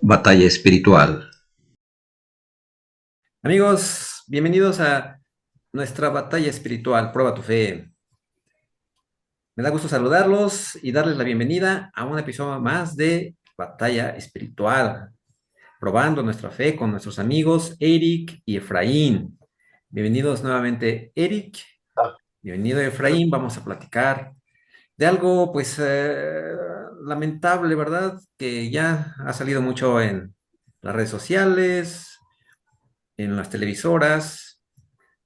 Batalla espiritual. Amigos, bienvenidos a nuestra batalla espiritual, Prueba tu fe. Me da gusto saludarlos y darles la bienvenida a un episodio más de Batalla Espiritual, probando nuestra fe con nuestros amigos Eric y Efraín. Bienvenidos nuevamente, Eric. Bienvenido, Efraín. Vamos a platicar de algo, pues, lamentable, ¿verdad? Que ya ha salido mucho en las redes sociales, en las televisoras,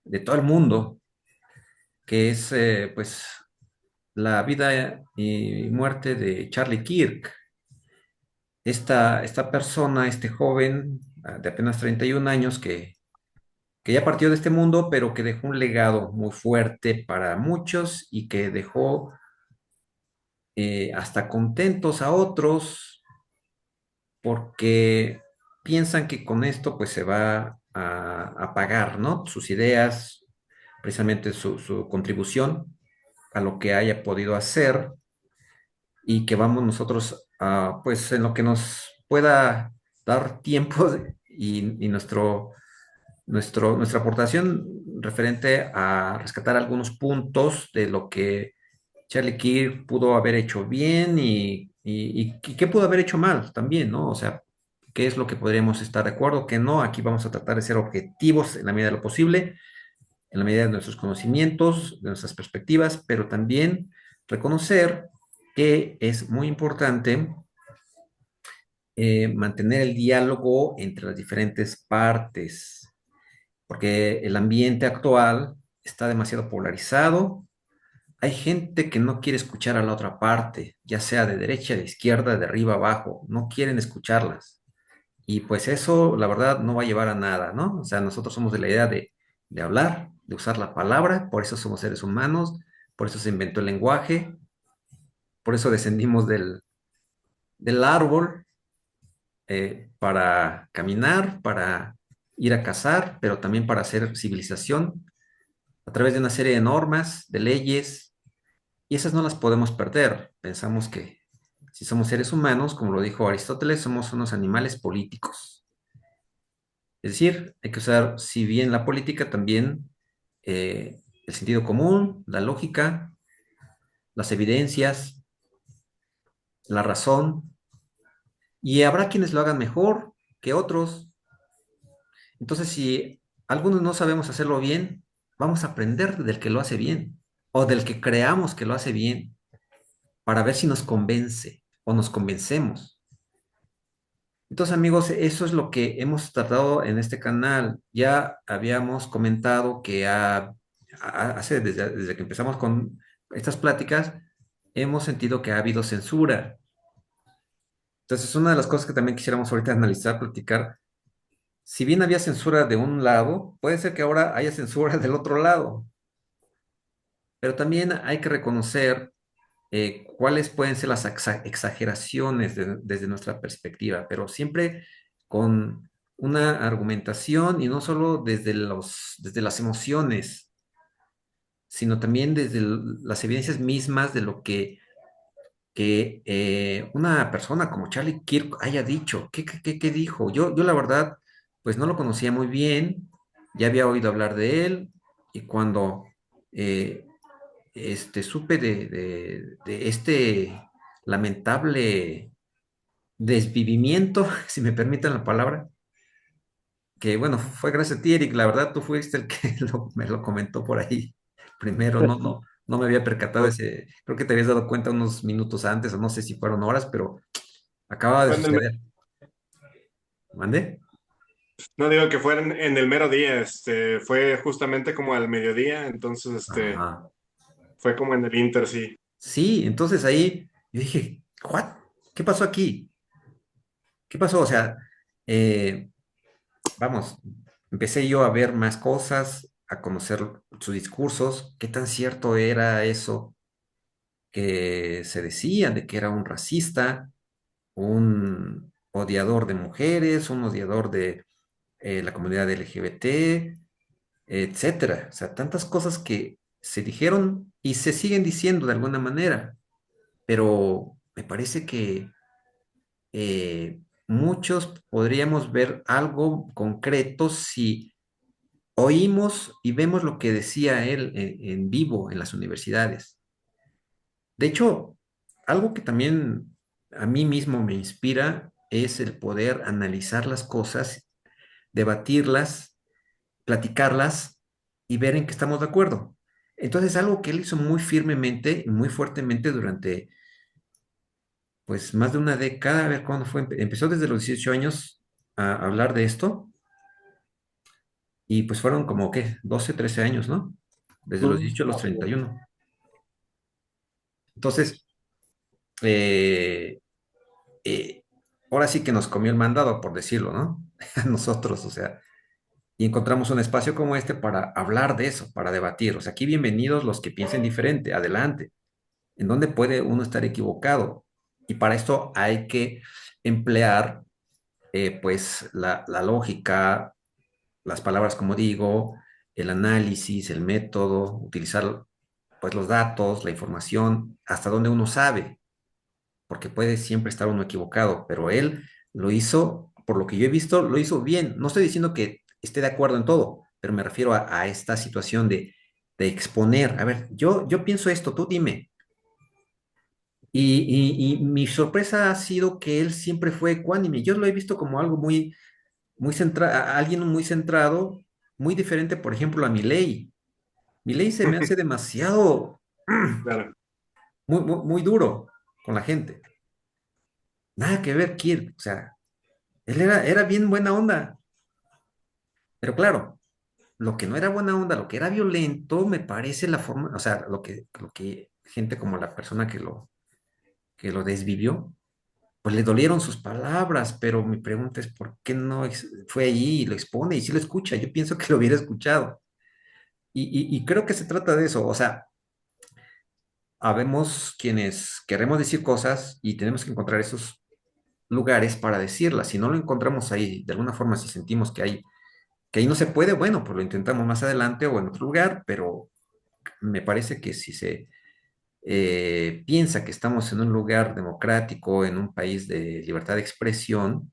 de todo el mundo, que es pues la vida y muerte de Charlie Kirk. Esta persona, este joven de apenas 31 años que ya partió de este mundo, pero que dejó un legado muy fuerte para muchos y que dejó hasta contentos a otros porque piensan que con esto pues se va a pagar, ¿no? Sus ideas, precisamente su contribución a lo que haya podido hacer y que vamos nosotros a, pues en lo que nos pueda dar tiempo y nuestra aportación referente a rescatar algunos puntos de lo que Charlie Kirk pudo haber hecho bien y qué pudo haber hecho mal también, ¿no? O sea, qué es lo que podríamos estar de acuerdo, qué no. Aquí vamos a tratar de ser objetivos en la medida de lo posible, en la medida de nuestros conocimientos, de nuestras perspectivas, pero también reconocer que es muy importante mantener el diálogo entre las diferentes partes, porque el ambiente actual está demasiado polarizado. Hay gente que no quiere escuchar a la otra parte, ya sea de derecha, de izquierda, de arriba, abajo, no quieren escucharlas. Y pues eso, la verdad, no va a llevar a nada, ¿no? O sea, nosotros somos de la idea de hablar, de usar la palabra, por eso somos seres humanos, por eso se inventó el lenguaje, por eso descendimos del árbol para caminar, para ir a cazar, pero también para hacer civilización a través de una serie de normas, de leyes, y esas no las podemos perder. Pensamos que si somos seres humanos, como lo dijo Aristóteles, somos unos animales políticos. Es decir, hay que usar, si bien la política, también el sentido común, la lógica, las evidencias, la razón, y habrá quienes lo hagan mejor que otros. Entonces, si algunos no sabemos hacerlo bien, vamos a aprender del que lo hace bien o del que creamos que lo hace bien para ver si nos convence o nos convencemos. Entonces, amigos, eso es lo que hemos tratado en este canal. Ya habíamos comentado que desde que empezamos con estas pláticas, hemos sentido que ha habido censura. Entonces, una de las cosas que también quisiéramos ahorita analizar, platicar, si bien había censura de un lado, puede ser que ahora haya censura del otro lado, pero también hay que reconocer cuáles pueden ser las exageraciones desde nuestra perspectiva, pero siempre con una argumentación y no solo desde las emociones, sino también desde las evidencias mismas de lo que una persona como Charlie Kirk haya dicho. ¿Qué dijo? Yo la verdad, pues no lo conocía muy bien, ya había oído hablar de él y cuando eh, supe de este lamentable desvivimiento, si me permiten la palabra, que bueno, fue gracias a ti, Eric, la verdad tú fuiste el que me lo comentó por ahí primero, no me había percatado Fue ese, creo que te habías dado cuenta unos minutos antes, o no sé si fueron horas, pero acaba de en suceder. ¿Mande? no digo que fuera en el mero día, fue justamente como al mediodía, entonces Ajá. fue como en el Inter, sí. Sí, entonces ahí yo dije, ¿what? ¿Qué pasó aquí? ¿Qué pasó? O sea, eh, vamos, empecé yo a ver más cosas, a conocer sus discursos, qué tan cierto era eso que se decía de que era un racista, un odiador de mujeres, un odiador de la comunidad LGBT, etcétera. O sea, tantas cosas que se dijeron y se siguen diciendo de alguna manera, pero me parece que muchos podríamos ver algo concreto si oímos y vemos lo que decía él en vivo en las universidades. De hecho, algo que también a mí mismo me inspira es el poder analizar las cosas, debatirlas, platicarlas y ver en qué estamos de acuerdo. Entonces, algo que él hizo muy firmemente, muy fuertemente durante, pues, más de una década, a ver cuándo fue, empezó desde los 18 años a hablar de esto y pues fueron como, ¿qué? 12, 13 años, ¿no? Desde los 18 a los Así es. 31. Entonces, eh, eh, ahora sí que nos comió el mandado, por decirlo, ¿no? A nosotros, o sea, y encontramos un espacio como este para hablar de eso, para debatir. O sea, aquí bienvenidos los que piensen diferente, adelante. ¿En dónde puede uno estar equivocado? Y para esto hay que emplear, pues, la lógica, las palabras, como digo, el análisis, el método, utilizar, pues, los datos, la información, hasta donde uno sabe, porque puede siempre estar uno equivocado, pero él lo hizo, por lo que yo he visto, lo hizo bien. No estoy diciendo que esté de acuerdo en todo, pero me refiero a esta situación de exponer. A ver, yo pienso esto, tú dime. Y mi sorpresa ha sido que él siempre fue ecuánime. Yo lo he visto como algo muy centrado, alguien muy centrado, muy diferente, por ejemplo, a Milei. Milei se me hace demasiado, Claro. muy duro con la gente. Nada que ver, Kirk. O sea, él era bien buena onda. Pero claro, lo que no era buena onda, lo que era violento, me parece la forma, o sea, lo que gente como la persona que lo desvivió, pues le dolieron sus palabras, pero mi pregunta es, ¿por qué no fue allí y lo expone y si lo escucha? Yo pienso que lo hubiera escuchado. Y creo que se trata de eso, o sea, habemos quienes queremos decir cosas y tenemos que encontrar esos lugares para decirlas. Si no lo encontramos ahí, de alguna forma, si sentimos que ahí no se puede, bueno, pues lo intentamos más adelante o en otro lugar, pero me parece que si se piensa que estamos en un lugar democrático, en un país de libertad de expresión,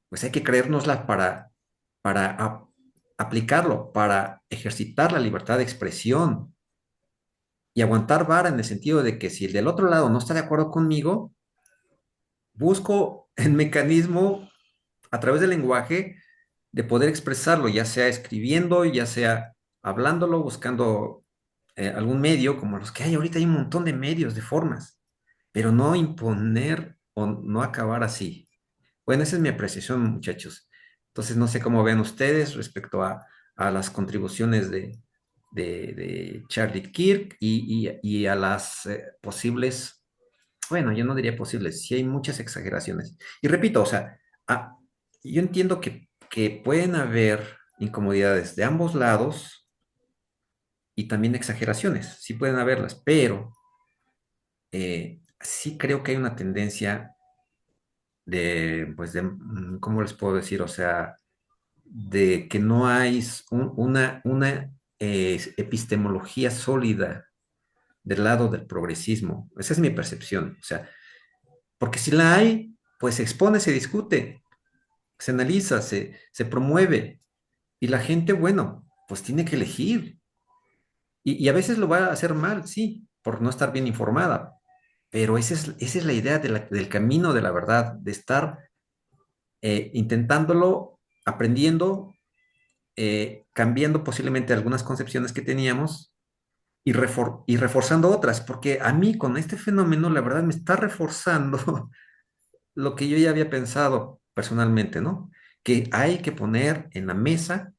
pues hay que creérnosla para aplicarlo, para ejercitar la libertad de expresión y aguantar vara en el sentido de que si el del otro lado no está de acuerdo conmigo, busco el mecanismo a través del lenguaje de poder expresarlo, ya sea escribiendo, ya sea hablándolo, buscando algún medio, como los que hay ahorita, hay un montón de medios, de formas, pero no imponer o no acabar así. Bueno, esa es mi apreciación, muchachos. Entonces, no sé cómo ven ustedes respecto a las contribuciones de Charlie Kirk y a las posibles, bueno, yo no diría posibles, sí hay muchas exageraciones. Y repito, o sea, ah, yo entiendo que pueden haber incomodidades de ambos lados y también exageraciones, sí pueden haberlas, pero sí creo que hay una tendencia ¿cómo les puedo decir? O sea, de que no hay una epistemología sólida del lado del progresismo. Esa es mi percepción. O sea, porque si la hay, pues se expone, se discute, se analiza, se promueve. Y la gente, bueno, pues tiene que elegir. Y a veces lo va a hacer mal, sí, por no estar bien informada. Pero esa es la idea del camino de la verdad, de estar intentándolo, aprendiendo, cambiando posiblemente algunas concepciones que teníamos y reforzando otras, porque a mí con este fenómeno, la verdad, me está reforzando lo que yo ya había pensado personalmente, ¿no? Que hay que poner en la mesa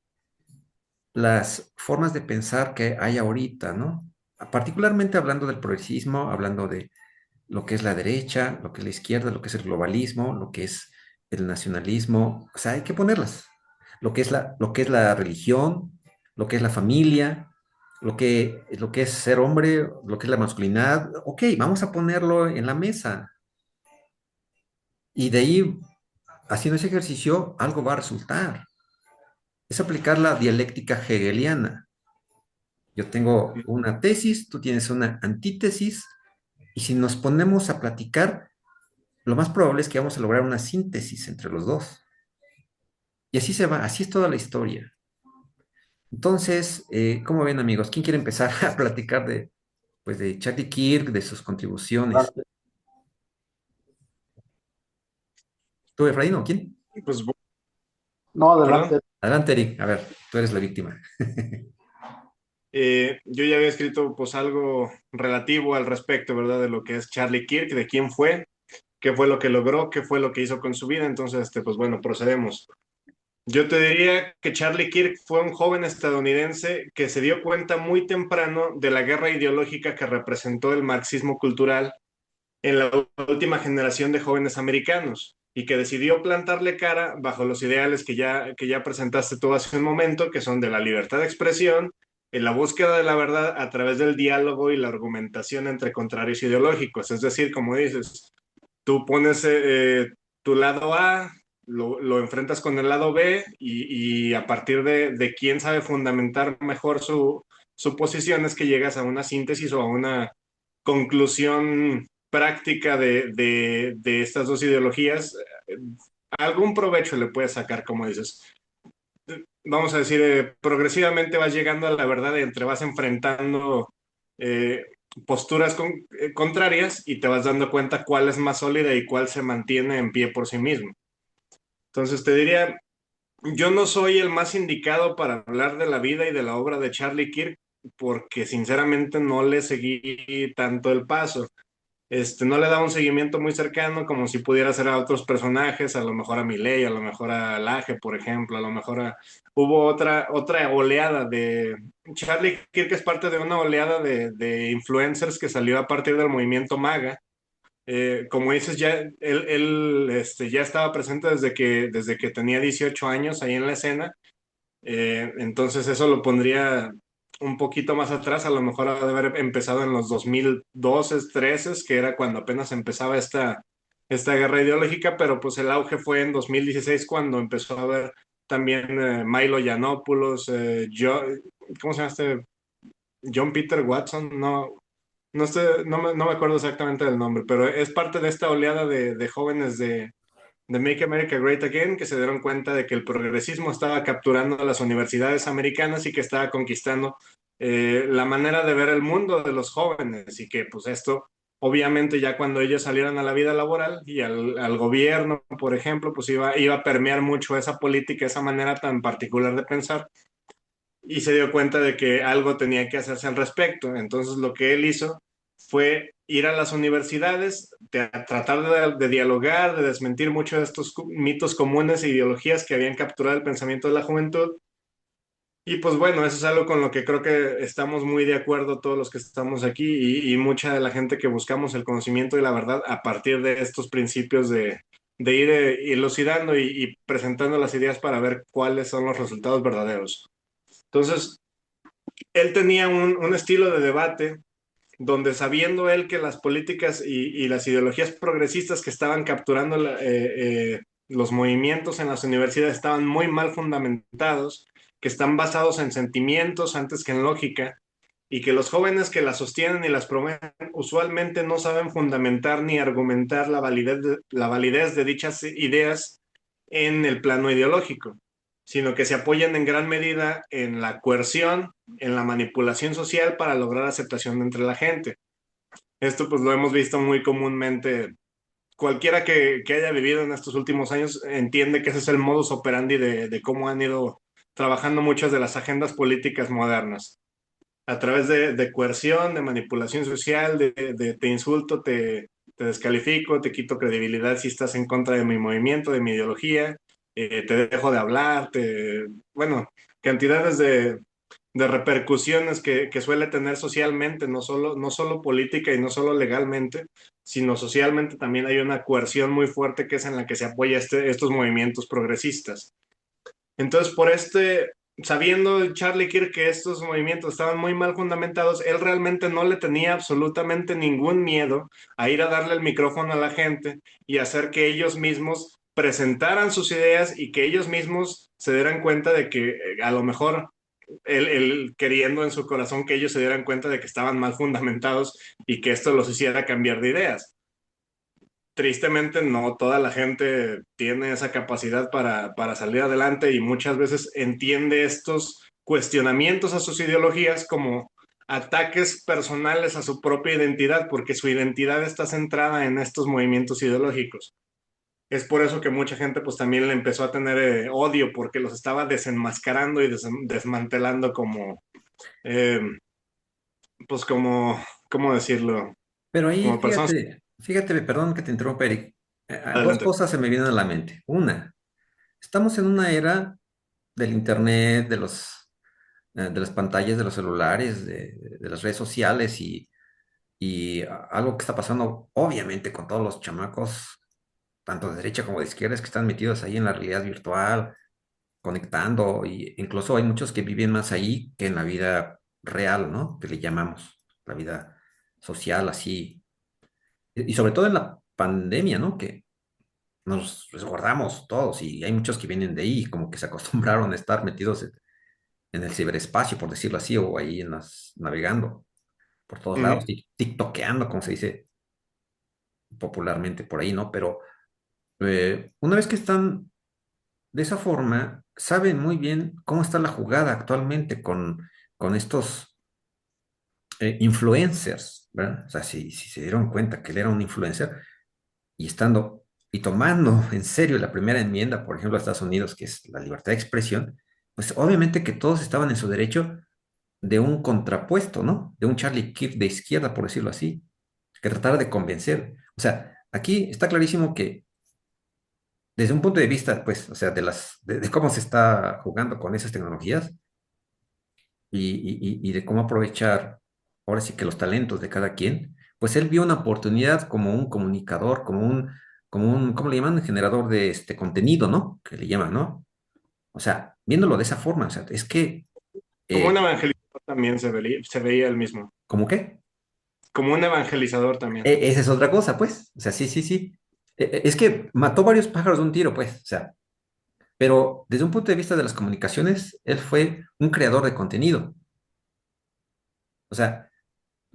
las formas de pensar que hay ahorita, ¿no? Particularmente hablando del progresismo, hablando de lo que es la derecha, lo que es la izquierda, lo que es el globalismo, lo que es el nacionalismo, o sea, hay que ponerlas. Lo que es la religión, lo que es la familia, lo que es ser hombre, lo que es la masculinidad. Ok, vamos a ponerlo en la mesa. Y de ahí, haciendo ese ejercicio, algo va a resultar. Es aplicar la dialéctica hegeliana. Yo tengo una tesis, tú tienes una antítesis, y si nos ponemos a platicar, lo más probable es que vamos a lograr una síntesis entre los dos. Y así se va, así es toda la historia. Entonces, ¿cómo ven, amigos? ¿Quién quiere empezar a platicar de, pues, de Charlie Kirk, de sus contribuciones? Adelante. ¿Tú, Efraín, o quién? Pues, No, perdón. adelante. Adelante, Eric. A ver, tú eres la víctima. Yo ya había escrito pues algo relativo al respecto, ¿verdad? De lo que es Charlie Kirk, de quién fue, qué fue lo que logró, qué fue lo que hizo con su vida. Entonces, pues bueno, procedemos. Yo te diría que Charlie Kirk fue un joven estadounidense que se dio cuenta muy temprano de la guerra ideológica que representó el marxismo cultural en la última generación de jóvenes americanos y que decidió plantarle cara bajo los ideales que ya presentaste tú hace un momento, que son de la libertad de expresión, en la búsqueda de la verdad a través del diálogo y la argumentación entre contrarios ideológicos. Es decir, como dices, tú pones tu lado A, lo enfrentas con el lado B y a partir de quién sabe fundamentar mejor su posición es que llegas a una síntesis o a una conclusión práctica de estas dos ideologías. Algún provecho le puedes sacar, como dices. Vamos a decir, progresivamente vas llegando a la verdad entre vas enfrentando eh, posturas contrarias y te vas dando cuenta cuál es más sólida y cuál se mantiene en pie por sí mismo. Entonces te diría, yo no soy el más indicado para hablar de la vida y de la obra de Charlie Kirk porque sinceramente no le seguí tanto el paso. No le daba un seguimiento muy cercano, como si pudiera ser a otros personajes, a lo mejor a Milei, a lo mejor a Laje, por ejemplo, a lo mejor hubo otra oleada de... Charlie Kirk es parte de una oleada de influencers que salió a partir del movimiento MAGA. Como dices, ya él ya estaba presente desde que tenía 18 años ahí en la escena. Entonces eso lo pondría un poquito más atrás, a lo mejor ha de haber empezado en los 2012, 13, que era cuando apenas empezaba esta guerra ideológica, pero pues el auge fue en 2016 cuando empezó a haber también Milo Yiannopoulos, ¿cómo se llama este? John Peter Watson, no sé, no me acuerdo exactamente del nombre, pero es parte de esta oleada de jóvenes de Make America Great Again, que se dieron cuenta de que el progresismo estaba capturando a las universidades americanas y que estaba conquistando la manera de ver el mundo de los jóvenes y que pues esto, obviamente ya cuando ellos salieran a la vida laboral y al gobierno, por ejemplo, pues iba a permear mucho esa política, esa manera tan particular de pensar y se dio cuenta de que algo tenía que hacerse al respecto. Entonces lo que él hizo fue ir a las universidades, tratar de dialogar, de desmentir muchos de estos mitos comunes e ideologías que habían capturado el pensamiento de la juventud. Y pues bueno, eso es algo con lo que creo que estamos muy de acuerdo todos los que estamos aquí y mucha de la gente que buscamos el conocimiento y la verdad a partir de estos principios de ir elucidando y presentando las ideas para ver cuáles son los resultados verdaderos. Entonces, él tenía un estilo de debate donde sabiendo él que las políticas y las ideologías progresistas que estaban capturando los movimientos en las universidades estaban muy mal fundamentados, que están basados en sentimientos antes que en lógica, y que los jóvenes que las sostienen y las promueven usualmente no saben fundamentar ni argumentar la validez de dichas ideas en el plano ideológico, sino que se apoyan en gran medida en la coerción, en la manipulación social para lograr aceptación entre la gente. Esto pues lo hemos visto muy comúnmente. Cualquiera que haya vivido en estos últimos años entiende que ese es el modus operandi de cómo han ido trabajando muchas de las agendas políticas modernas. A través de coerción, de manipulación social, de te insulto, te descalifico, te quito credibilidad si estás en contra de mi movimiento, de mi ideología, te dejo de hablar, bueno, cantidades de repercusiones que suele tener socialmente, no solo política y no solo legalmente, sino socialmente también hay una coerción muy fuerte que es en la que se apoya estos movimientos progresistas. Entonces, sabiendo Charlie Kirk que estos movimientos estaban muy mal fundamentados, él realmente no le tenía absolutamente ningún miedo a ir a darle el micrófono a la gente y hacer que ellos mismos presentaran sus ideas y que ellos mismos se dieran cuenta de que a lo mejor él queriendo en su corazón que ellos se dieran cuenta de que estaban mal fundamentados y que esto los hiciera cambiar de ideas. tristemente no toda la gente tiene esa capacidad para salir adelante y muchas veces entiende estos cuestionamientos a sus ideologías como ataques personales a su propia identidad, porque su identidad está centrada en estos movimientos ideológicos. Es por eso que mucha gente pues también le empezó a tener odio porque los estaba desenmascarando y desmantelando como, eh, pues como, ¿cómo decirlo? Pero ahí, Como personas. fíjate, perdón que te interrumpa, Eric. Dos Adelante. cosas se me vienen a la mente. Una, estamos en una era del internet, de las pantallas de los celulares, de las redes sociales y algo que está pasando obviamente con todos los chamacos, tanto de derecha como de izquierda, es que están metidos ahí en la realidad virtual, conectando, y incluso hay muchos que viven más ahí que en la vida real, ¿no? Que le llamamos la vida social, así. Y sobre todo en la pandemia, ¿no? Que nos resguardamos todos y hay muchos que vienen de ahí, como que se acostumbraron a estar metidos en el ciberespacio, por decirlo así, o ahí navegando por todos lados, Ujú. tiktokeando, como se dice popularmente por ahí, ¿no? Pero una vez que están de esa forma, saben muy bien cómo está la jugada actualmente con estos influencers, ¿verdad? O sea, si se dieron cuenta que él era un influencer y estando y tomando en serio la primera enmienda, por ejemplo, a Estados Unidos, que es la libertad de expresión, pues obviamente que todos estaban en su derecho de un contrapuesto, ¿no? De un Charlie Kirk de izquierda, por decirlo así, que tratara de convencer. O sea, aquí está clarísimo que desde un punto de vista, pues, o sea, de cómo se está jugando con esas tecnologías y de cómo aprovechar, ahora sí que los talentos de cada quien, pues él vio una oportunidad como un comunicador, ¿cómo le llaman? Generador de este contenido, ¿no? Que le llaman, ¿no? O sea, viéndolo de esa forma, o sea, es que, Como un eh, evangelizador también se veía el mismo. ¿cómo qué? Como un evangelizador también. Esa es otra cosa, pues. O sea, sí, sí, sí. Es que mató varios pájaros de un tiro, pues. O sea, pero desde un punto de vista de las comunicaciones, él fue un creador de contenido. O sea,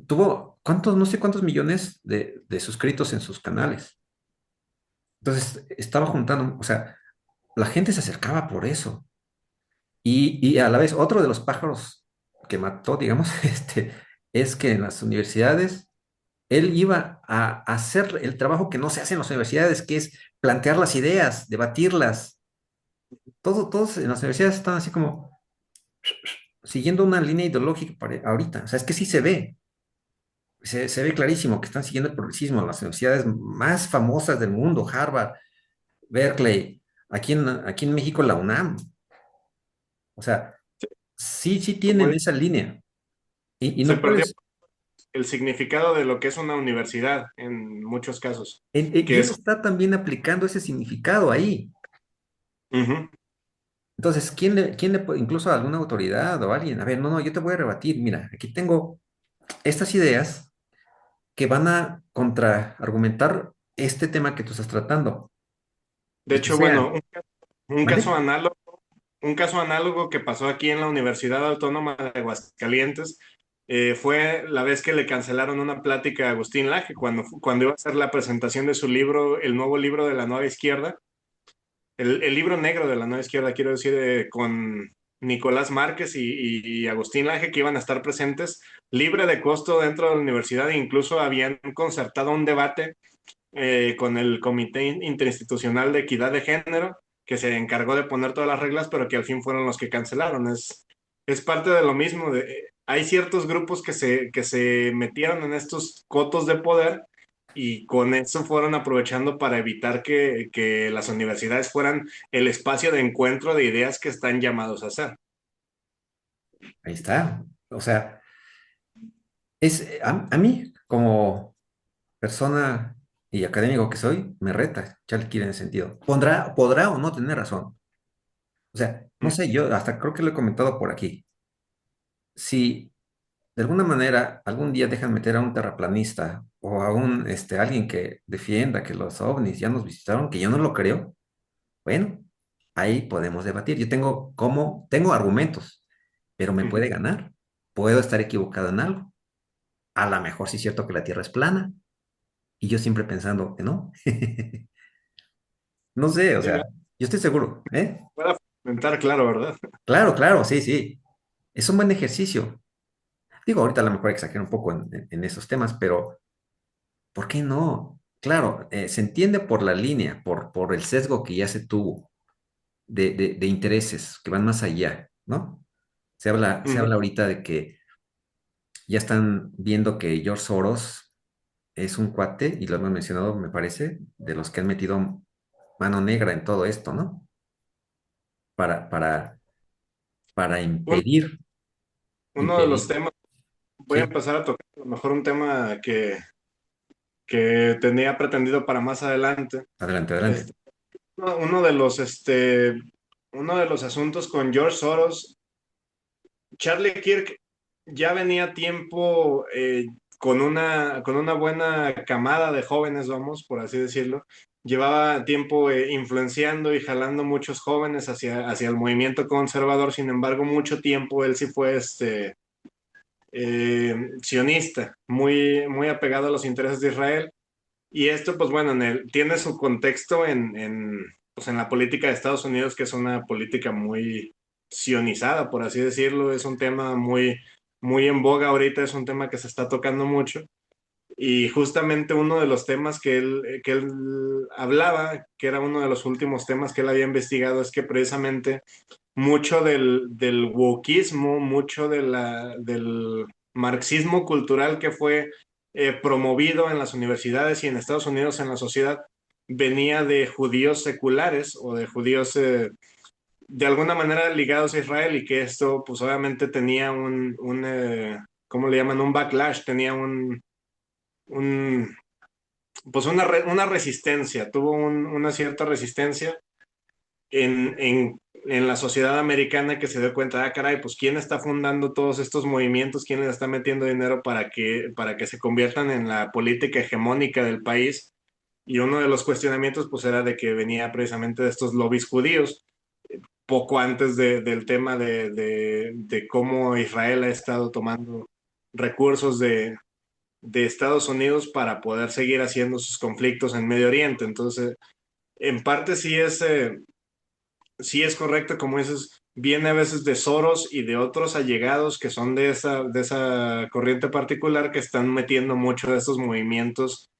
tuvo, ¿cuántos, no sé cuántos millones de suscritos en sus canales? Entonces, estaba juntando, o sea, la gente se acercaba por eso. Y a la vez, otro de los pájaros que mató, digamos, es que en las universidades él iba a hacer el trabajo que no se hace en las universidades, que es plantear las ideas, debatirlas. Todos en las universidades están así como siguiendo una línea ideológica ahorita. O sea, es que sí se ve clarísimo que están siguiendo el progresismo. Las universidades más famosas del mundo, Harvard, Berkeley, aquí en México la UNAM. O sea, sí Como tienen esa línea. Y se no perdió puedes, el significado de lo que es una universidad en muchos casos, y que él es. está también aplicando ese significado ahí. Ujú. Entonces, incluso alguna autoridad o alguien, a ver, no, no, yo te voy a rebatir, mira, aquí tengo estas ideas que van a contraargumentar este tema que tú estás tratando, De el que hecho, sea, bueno, un caso ¿vale? análogo, un caso análogo que pasó aquí en la Universidad Autónoma de Aguascalientes fue la vez que le cancelaron una plática a Agustín Laje cuando iba a hacer la presentación de su libro, el nuevo libro de la nueva izquierda, el libro negro de la nueva izquierda, quiero decir, con Nicolás Márquez y Agustín Laje, que iban a estar presentes libre de costo dentro de la universidad e incluso habían concertado un debate con el Comité Interinstitucional de Equidad de Género, que se encargó de poner todas las reglas, pero que al fin fueron los que cancelaron. Es parte de lo mismo. Hay ciertos grupos que se metieron en estos cotos de poder y con eso fueron aprovechando para evitar que las universidades fueran el espacio de encuentro de ideas que están llamados a ser. Ahí está. O sea, a mí, como persona y académico que soy, me reta Charlie Kirk en ese sentido. Podrá o no tener razón. O sea, no Mm. sé, yo hasta creo que lo he comentado por aquí. Si de alguna manera algún día dejan meter a un terraplanista o a alguien que defienda que los ovnis ya nos visitaron, que yo no lo creo, bueno, ahí podemos debatir. Tengo argumentos, pero me puede Ujú. ganar. Puedo estar equivocado en algo. A lo mejor sí es cierto que la Tierra es plana, Y yo siempre pensando que no. No sé, o Sí, sea, yo estoy seguro, ¿eh? para fomentar, claro, ¿verdad? Claro, claro, sí, sí. Es un buen ejercicio. Digo, ahorita a lo mejor exagero un poco en esos temas, pero ¿por qué no? Claro, se entiende por la línea, por el sesgo que ya se tuvo de intereses que van más allá, ¿no? Se Ujú. habla ahorita de que ya están viendo que George Soros es un cuate, y lo hemos mencionado, me parece, de los que han metido mano negra en todo esto, ¿no? Para, para, para Un- impedir, Uno de los impedir, temas, voy a sí, empezar a tocar a lo mejor un tema que tenía pretendido para más adelante. adelante, adelante. Este, uno de los asuntos con George Soros, Charlie Kirk ya venía tiempo con una buena camada de jóvenes, vamos, por así decirlo. Llevaba tiempo influenciando y jalando muchos jóvenes hacia el movimiento conservador. Sin embargo, mucho tiempo él sí fue sionista, muy apegado a los intereses de Israel. Y esto, pues bueno, tiene su contexto pues, en la política de Estados Unidos, que es una política muy sionizada, por así decirlo. Es un tema muy en boga ahorita, es un tema que se está tocando mucho. Y justamente uno de los temas que él hablaba, que era uno de los últimos temas que él había investigado, es que precisamente mucho del wokismo, mucho del marxismo cultural que fue promovido en las universidades y en Estados Unidos en la sociedad, venía de judíos seculares o de judíos de alguna manera ligados a Israel y que esto pues obviamente tenía ¿cómo le llaman? Un backlash, tenía un pues una resistencia, tuvo una cierta resistencia en la sociedad americana que se dio cuenta, ah, caray, pues quién está fundando todos estos movimientos, quién les está metiendo dinero para que se conviertan en la política hegemónica del país. Y uno de los cuestionamientos pues era de que venía precisamente de estos lobbies judíos, poco antes del tema de cómo Israel ha estado tomando recursos de Estados Unidos para poder seguir haciendo sus conflictos en Medio Oriente. Entonces, en parte sí es correcto, como dices, viene a veces de Soros y de otros allegados que son de esa corriente particular que están metiendo mucho de estos movimientos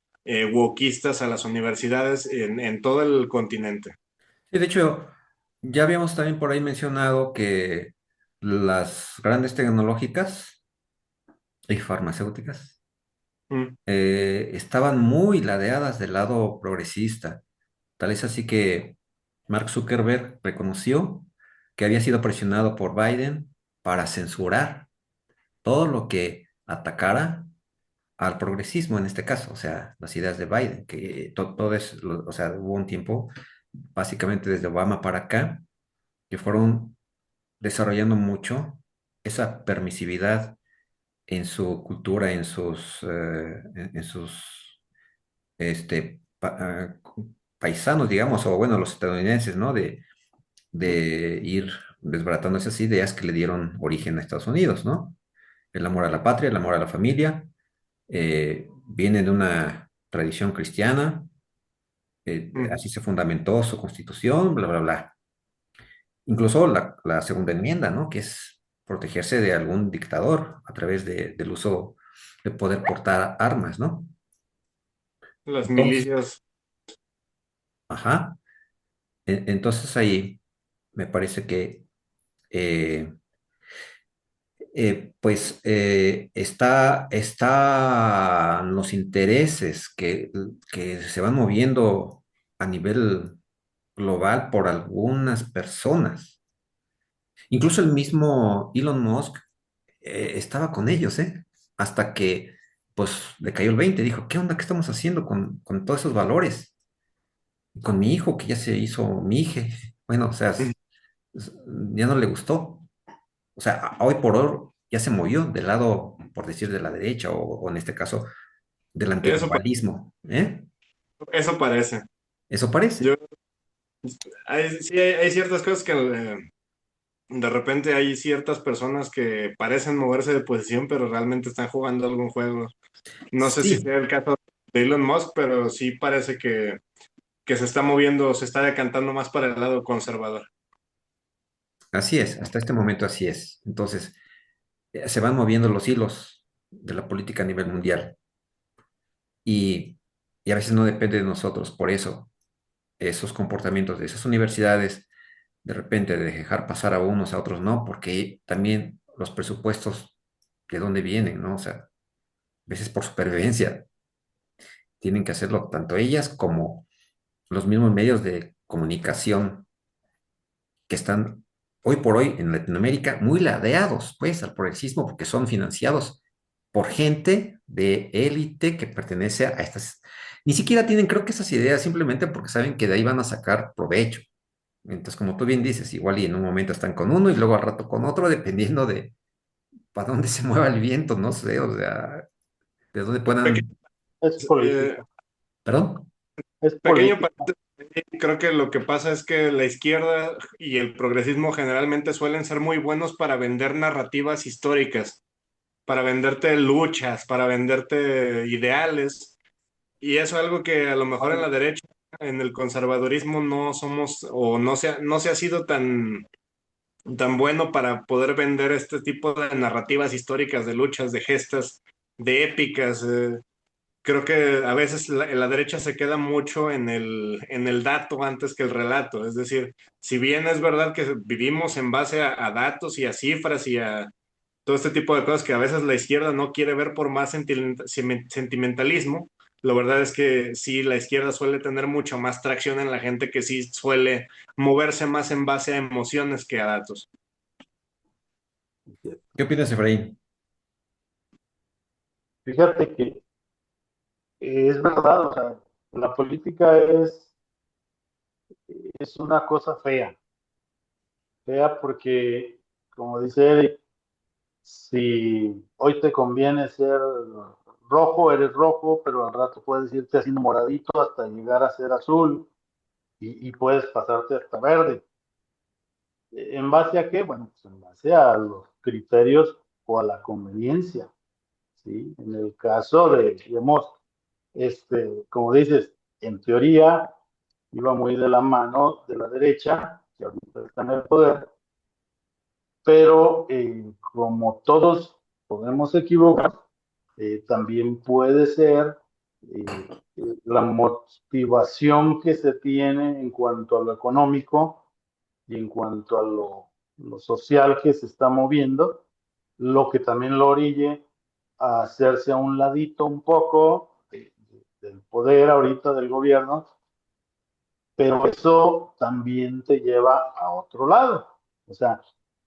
wokistas a las universidades en todo el continente. Sí, de hecho, ya habíamos también por ahí mencionado que las grandes tecnológicas y farmacéuticas Mm, estaban muy ladeadas del lado progresista. Tal es así que Mark Zuckerberg reconoció que había sido presionado por Biden para censurar todo lo que atacara al progresismo en este caso, o sea, las ideas de Biden, que todo es, o sea, hubo un tiempo, básicamente desde Obama para acá, que fueron desarrollando mucho esa permisividad en su cultura, en sus paisanos, digamos, o bueno, los estadounidenses, ¿no? mm, De ir desbaratando esas ideas que le dieron origen a Estados Unidos, ¿no? El amor a la patria, el amor a la familia, viene de una tradición cristiana, mm. así se fundamentó su constitución, bla, bla, bla. Incluso la segunda enmienda, ¿no? Que es protegerse de algún dictador a través del uso de poder portar armas, ¿no? Las Entonces, milicias. ajá. Entonces ahí me parece que eh, están los intereses que se van moviendo a nivel global por algunas personas. Incluso el mismo Elon Musk estaba con ellos, ¿eh? Hasta que, pues, le cayó el 20, dijo, ¿qué onda? ¿Qué estamos haciendo con todos esos valores? Con mi hijo, que ya se hizo mi hija. Bueno, o sea, Mm. es- ya no le gustó. O sea, hoy por hoy ya se movió del lado, por decir, de la derecha, o en este caso, del Eso, antiglobalismo, ¿eh? eso parece. Eso parece. Yo, sí, hay ciertas cosas que de repente hay ciertas personas que parecen moverse de posición, pero realmente están jugando algún juego. No sé si Sí, sea el caso. de Elon Musk, pero sí parece que se está moviendo, se está decantando más para el lado conservador. Así es, hasta este momento así es. Entonces, se van moviendo los hilos de la política a nivel mundial y, y a veces no depende de nosotros. Por eso, esos comportamientos de esas universidades, de repente de dejar pasar a unos, a otros no, porque también los presupuestos, ¿de dónde vienen, no? O sea, a veces por supervivencia tienen que hacerlo tanto ellas como los mismos medios de comunicación que están hoy por hoy en Latinoamérica muy ladeados, pues, al progresismo, porque son financiados por gente de élite que pertenece a estas. Ni siquiera tienen, creo que esas ideas, simplemente porque saben que de ahí van a sacar provecho. Entonces, como tú bien dices, igual y en un momento están con uno y luego al rato con otro, dependiendo de para dónde se mueva el viento, no sé, o sea, de dónde puedan, Es Eh, política, perdón. es Pequeño política. paréntesis, creo que lo que pasa es que la izquierda y el progresismo generalmente suelen ser muy buenos para vender narrativas históricas, para venderte luchas, para venderte ideales, y eso es algo que a lo mejor en la derecha, en el conservadurismo no somos o no se ha sido tan bueno para poder vender este tipo de narrativas históricas, de luchas, de gestas, de épicas. Creo que a veces la derecha se queda mucho en el dato antes que el relato. Es decir, si bien es verdad que vivimos en base a datos y a cifras y a todo este tipo de cosas que a veces la izquierda no quiere ver por más sentimentalismo, la verdad es que sí, la izquierda suele tener mucho más tracción en la gente que sí suele moverse más en base a emociones que a datos. ¿Qué opinas, Efraín? Fíjate que es verdad, o sea, la política es una cosa fea, fea porque, como dice Eric, si hoy te conviene ser rojo, eres rojo, pero al rato puedes irte haciendo moradito hasta llegar a ser azul y puedes pasarte hasta verde. ¿En base a qué? Bueno, pues en base a los criterios o a la conveniencia, ¿sí? En el caso de Musk, como dices, en teoría iba muy de la mano de la derecha, que ahorita está en el poder, pero como todos podemos equivocar, también puede ser la motivación que se tiene en cuanto a lo económico y en cuanto a lo social que se está moviendo, lo que también lo orille a hacerse a un ladito un poco del poder ahorita del gobierno, pero eso también te lleva a otro lado. O sea,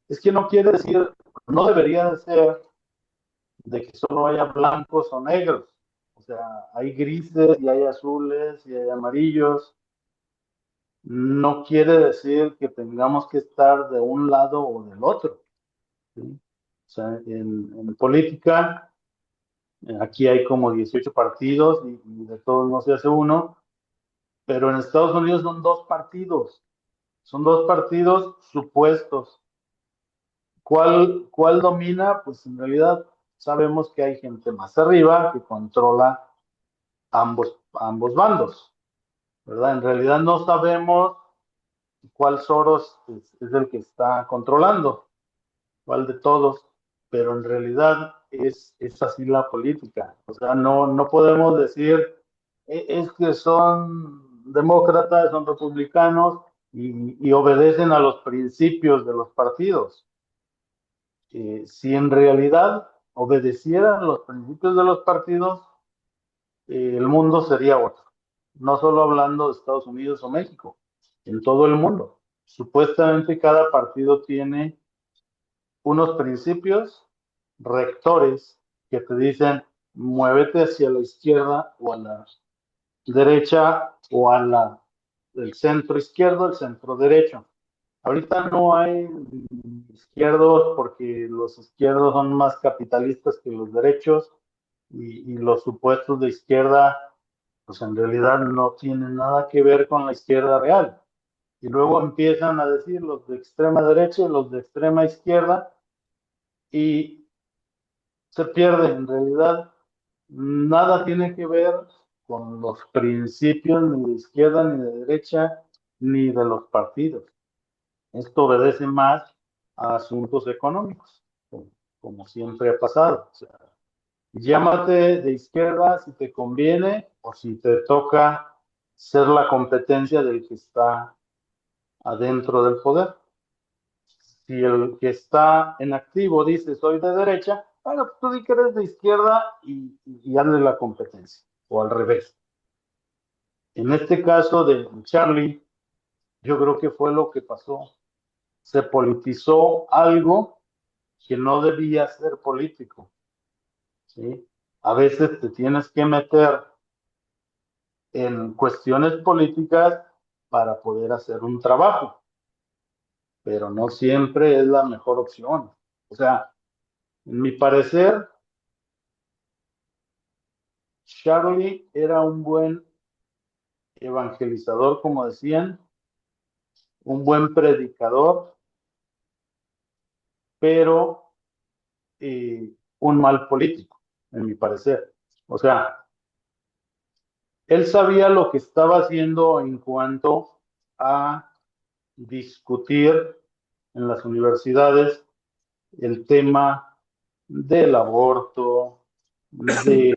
es que no quiere decir, no debería de ser de que solo haya blancos o negros. O sea, hay grises y hay azules y hay amarillos. No quiere decir que tengamos que estar de un lado o del otro, ¿sí? O sea, en política, aquí hay como 18 partidos y de todos no se hace uno, pero en Estados Unidos son dos partidos supuestos. ¿Cuál domina? Pues en realidad sabemos que hay gente más arriba que controla ambos bandos, ¿verdad? En realidad no sabemos cuál Soros es el que está controlando, cuál de todos, pero en realidad es así la política. O sea, no podemos decir, es que son demócratas, son republicanos y obedecen a los principios de los partidos. Si en realidad obedecieran los principios de los partidos, el mundo sería otro. No solo hablando de Estados Unidos o México, en todo el mundo. Supuestamente cada partido tiene unos principios rectores que te dicen muévete hacia la izquierda o a la derecha o a el centro izquierdo, el centro derecho. Ahorita no hay izquierdos porque los izquierdos son más capitalistas que los derechos y los supuestos de izquierda, pues en realidad no tienen nada que ver con la izquierda real. Y luego empiezan a decir los de extrema derecha y los de extrema izquierda y se pierde. En realidad nada tiene que ver con los principios ni de izquierda, ni de derecha, ni de los partidos. Esto obedece más a asuntos económicos, como siempre ha pasado. O sea, llámate de izquierda si te conviene o si te toca ser la competencia del que está adentro del poder. Si el que está en activo dice soy de derecha, bueno, pues tú di que eres de izquierda y hazle la competencia, o al revés. En este caso de Charlie, yo creo que fue lo que pasó. Se politizó algo que no debía ser político, ¿sí? A veces te tienes que meter en cuestiones políticas para poder hacer un trabajo, pero no siempre es la mejor opción. O sea, en mi parecer, Charlie era un buen evangelizador, como decían, un buen predicador, pero un mal político, en mi parecer. O sea, él sabía lo que estaba haciendo en cuanto a discutir en las universidades el tema del aborto, de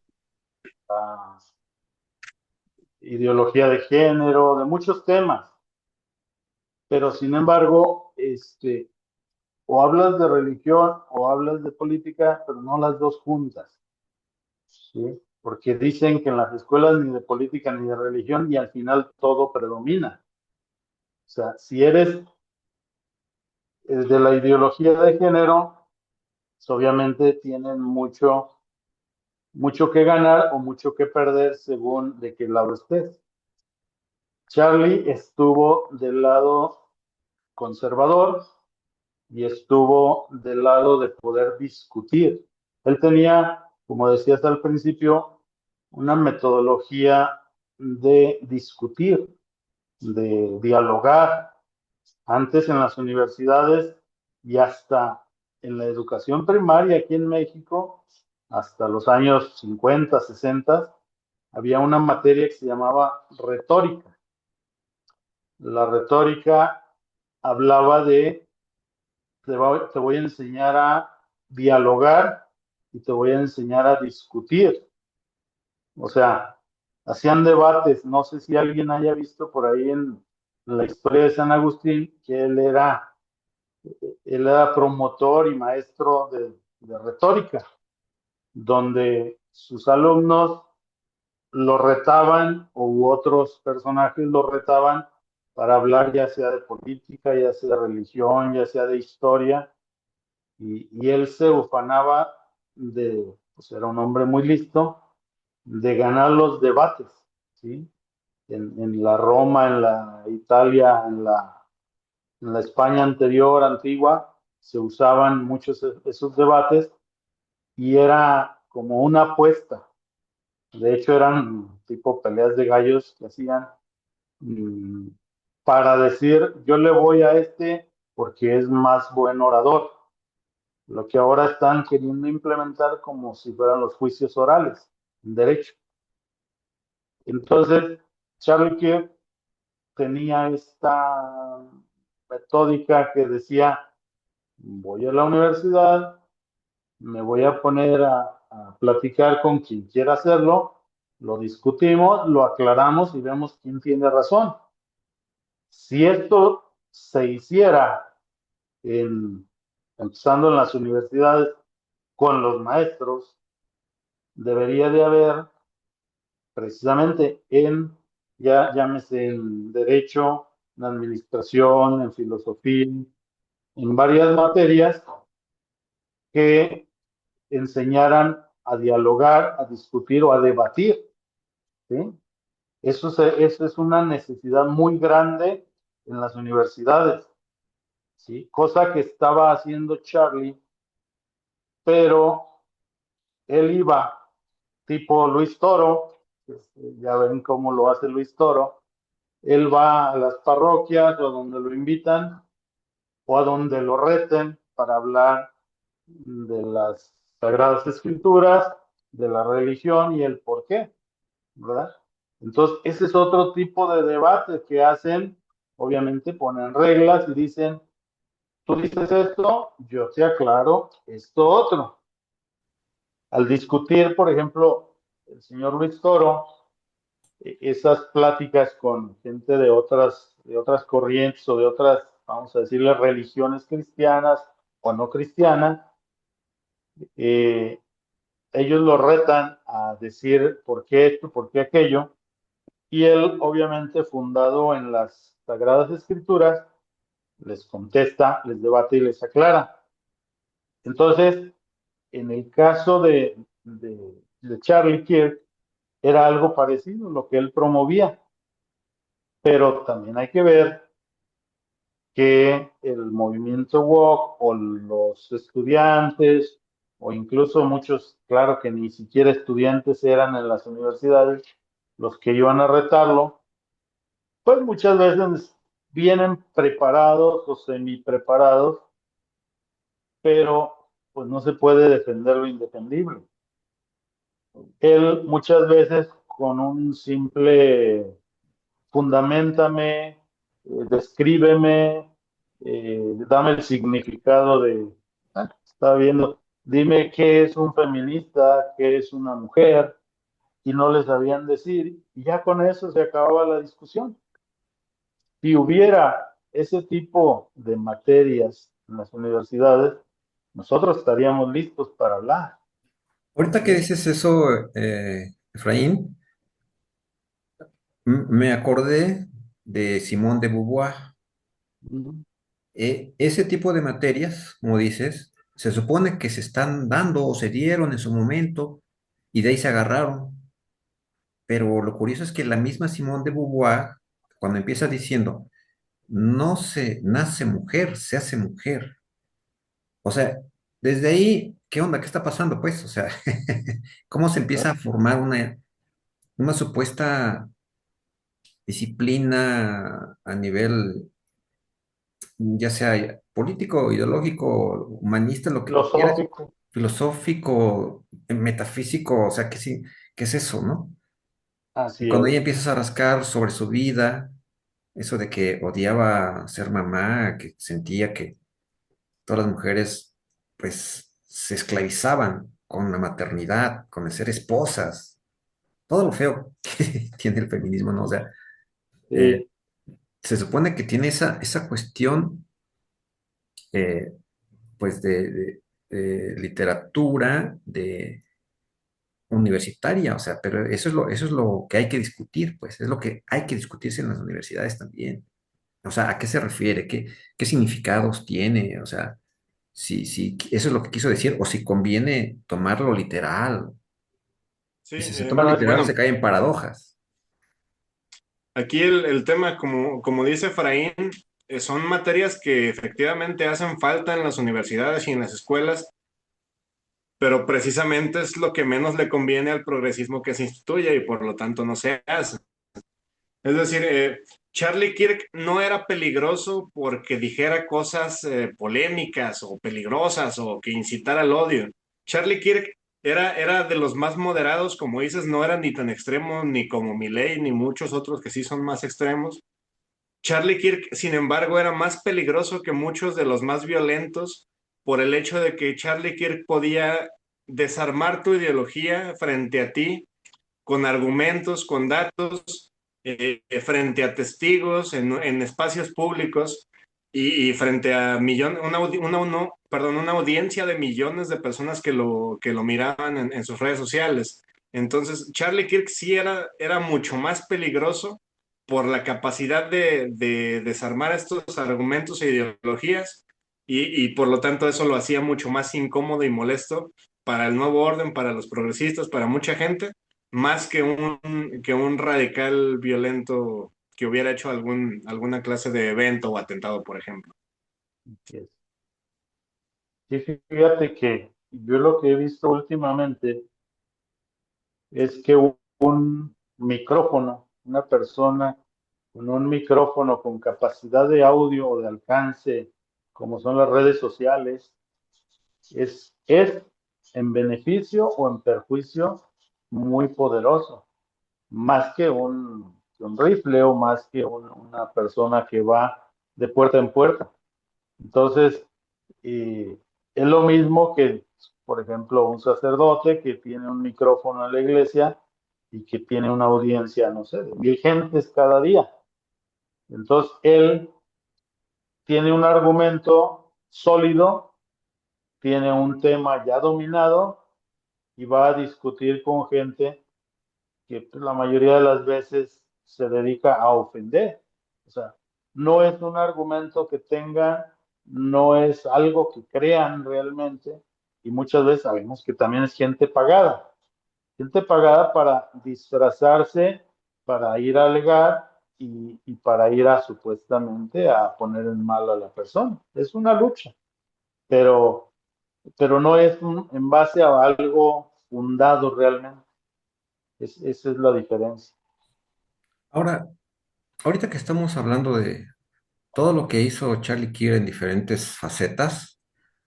la ideología de género, de muchos temas. Pero sin embargo, o hablas de religión o hablas de política, pero no las dos juntas, ¿sí? Porque dicen que en las escuelas ni de política ni de religión y al final todo predomina. O sea, si eres de la ideología de género, pues obviamente tienen mucho que ganar o mucho que perder según de qué lado estés. Charlie estuvo del lado conservador y estuvo del lado de poder discutir. Él tenía, como decías al principio, una metodología de discutir, de dialogar. Antes en las universidades y hasta en la educación primaria aquí en México, hasta los años 50, 60, había una materia que se llamaba retórica. La retórica hablaba de, te voy a enseñar a dialogar y te voy a enseñar a discutir. O sea, hacían debates. No sé si alguien haya visto por ahí en la historia de San Agustín que él era promotor y maestro de retórica, donde sus alumnos lo retaban u otros personajes lo retaban para hablar ya sea de política, ya sea de religión, ya sea de historia, y él se ufanaba pues era un hombre muy listo, de ganar los debates, ¿sí? En la Roma, en la Italia, en la España anterior, antigua, se usaban muchos esos debates y era como una apuesta. De hecho, eran tipo peleas de gallos que hacían mm, para decir, yo le voy a este porque es más buen orador. Lo que ahora están queriendo implementar como si fueran los juicios orales en derecho. Entonces, Charlie Kirk tenía esta metódica que decía, voy a la universidad, me voy a poner a platicar con quien quiera hacerlo, lo discutimos, lo aclaramos y vemos quién tiene razón. Si esto se hiciera empezando en las universidades con los maestros, debería de haber precisamente ya llámese en derecho, en administración, en filosofía, en varias materias que enseñaran a dialogar, a discutir o a debatir, ¿sí? Eso es una necesidad muy grande en las universidades, ¿sí? Cosa que estaba haciendo Charlie, pero él iba tipo Luis Toro, ya ven cómo lo hace Luis Toro, él va a las parroquias o a donde lo invitan o a donde lo reten para hablar de las Sagradas Escrituras, de la religión y el por qué, ¿verdad? Entonces, ese es otro tipo de debate que hacen, obviamente ponen reglas y dicen, tú dices esto, yo te aclaro esto otro. Al discutir, por ejemplo, el señor Luis Toro, esas pláticas con gente de otras corrientes o de otras, vamos a decirle, religiones cristianas o no cristianas, eh, ellos lo retan a decir por qué esto, por qué aquello, y él, obviamente, fundado en las Sagradas Escrituras, les contesta, les debate y les aclara. Entonces, en el caso de Charlie Kirk, era algo parecido lo que él promovía, pero también hay que ver que el movimiento woke o los estudiantes o incluso muchos, claro que ni siquiera estudiantes eran en las universidades los que iban a retarlo, pues muchas veces vienen preparados o semi preparados, pero pues no se puede defender lo indefendible. Él muchas veces con un simple fundamentame, descríbeme, dame el significado de, está viendo, dime qué es un feminista, qué es una mujer, y no les sabían decir, y ya con eso se acababa la discusión. Si hubiera ese tipo de materias en las universidades, nosotros estaríamos listos para hablar. Ahorita que ¿Sí? dices eso, Efraín, me acordé de Simone de Beauvoir. Ujú. Ese tipo de materias, como dices, se supone que se están dando o se dieron en su momento y de ahí se agarraron. Pero lo curioso es que la misma Simone de Beauvoir, cuando empieza diciendo, no se nace mujer, se hace mujer. O sea, desde ahí, ¿qué onda? ¿Qué está pasando, pues? O sea, ¿cómo se empieza a formar una supuesta disciplina a nivel, ya sea político, ideológico, humanista, lo que tú quieras, Filosófico, filosófico, metafísico, o sea, ¿qué es eso, no? Y así cuando ella es. empiezas a rascar sobre su vida, eso de que odiaba ser mamá, que sentía que todas las mujeres, pues, se esclavizaban con la maternidad, con el ser esposas, todo lo feo que tiene el feminismo, ¿no? O sea, eh, Sí, se supone que tiene esa cuestión, eh, pues, de literatura, de universitaria, o sea, pero eso es lo que hay que discutir, pues, es lo que hay que discutirse en las universidades también. O sea, ¿a qué se refiere? ¿Qué significados tiene? O sea, si eso es lo que quiso decir, o si conviene tomarlo literal. Sí, Y si se toma bueno, es, literal, se cae en paradojas. aquí el tema, como dice Efraín, son materias que efectivamente hacen falta en las universidades y en las escuelas, pero precisamente es lo que menos le conviene al progresismo que se instituye y por lo tanto no se hace. Es decir, Charlie Kirk no era peligroso porque dijera cosas polémicas o peligrosas o que incitara al odio. Charlie Kirk era de los más moderados, como dices, no era ni tan extremo ni como Milley ni muchos otros que sí son más extremos. Charlie Kirk, sin embargo, era más peligroso que muchos de los más violentos por el hecho de que Charlie Kirk podía desarmar tu ideología frente a ti con argumentos, con datos, frente a testigos, en espacios públicos y frente a una audiencia de millones de personas que lo miraban en sus redes sociales. Entonces, Charlie Kirk sí era mucho más peligroso por la capacidad de desarmar estos argumentos e ideologías y por lo tanto eso lo hacía mucho más incómodo y molesto para el nuevo orden, para los progresistas, para mucha gente más que un radical violento que hubiera hecho alguna clase de evento o atentado, por ejemplo. es. Sí, fíjate que yo lo que he visto últimamente es que un micrófono, una persona con un micrófono con capacidad de audio o de alcance, como son las redes sociales, es en beneficio o en perjuicio muy poderoso. más que un rifle o más que una persona que va de puerta en puerta. Entonces, eh, es lo mismo que, por ejemplo, un sacerdote que tiene un micrófono en la iglesia y que tiene una audiencia, no sé, de 1,000 gentes cada día. Entonces, él tiene un argumento sólido, tiene un tema ya dominado y va a discutir con gente que pues, la mayoría de las veces se dedica a ofender. O sea, no es un argumento que tengan, no es algo que crean realmente, y muchas veces sabemos que también es gente pagada para disfrazarse, para ir a alegar y para ir a supuestamente a poner en mal a la persona. Es una lucha, pero, pero no es en base a algo fundado realmente. Esa es la diferencia. Ahora, ahorita que estamos hablando de todo lo que hizo Charlie Kirk en diferentes facetas,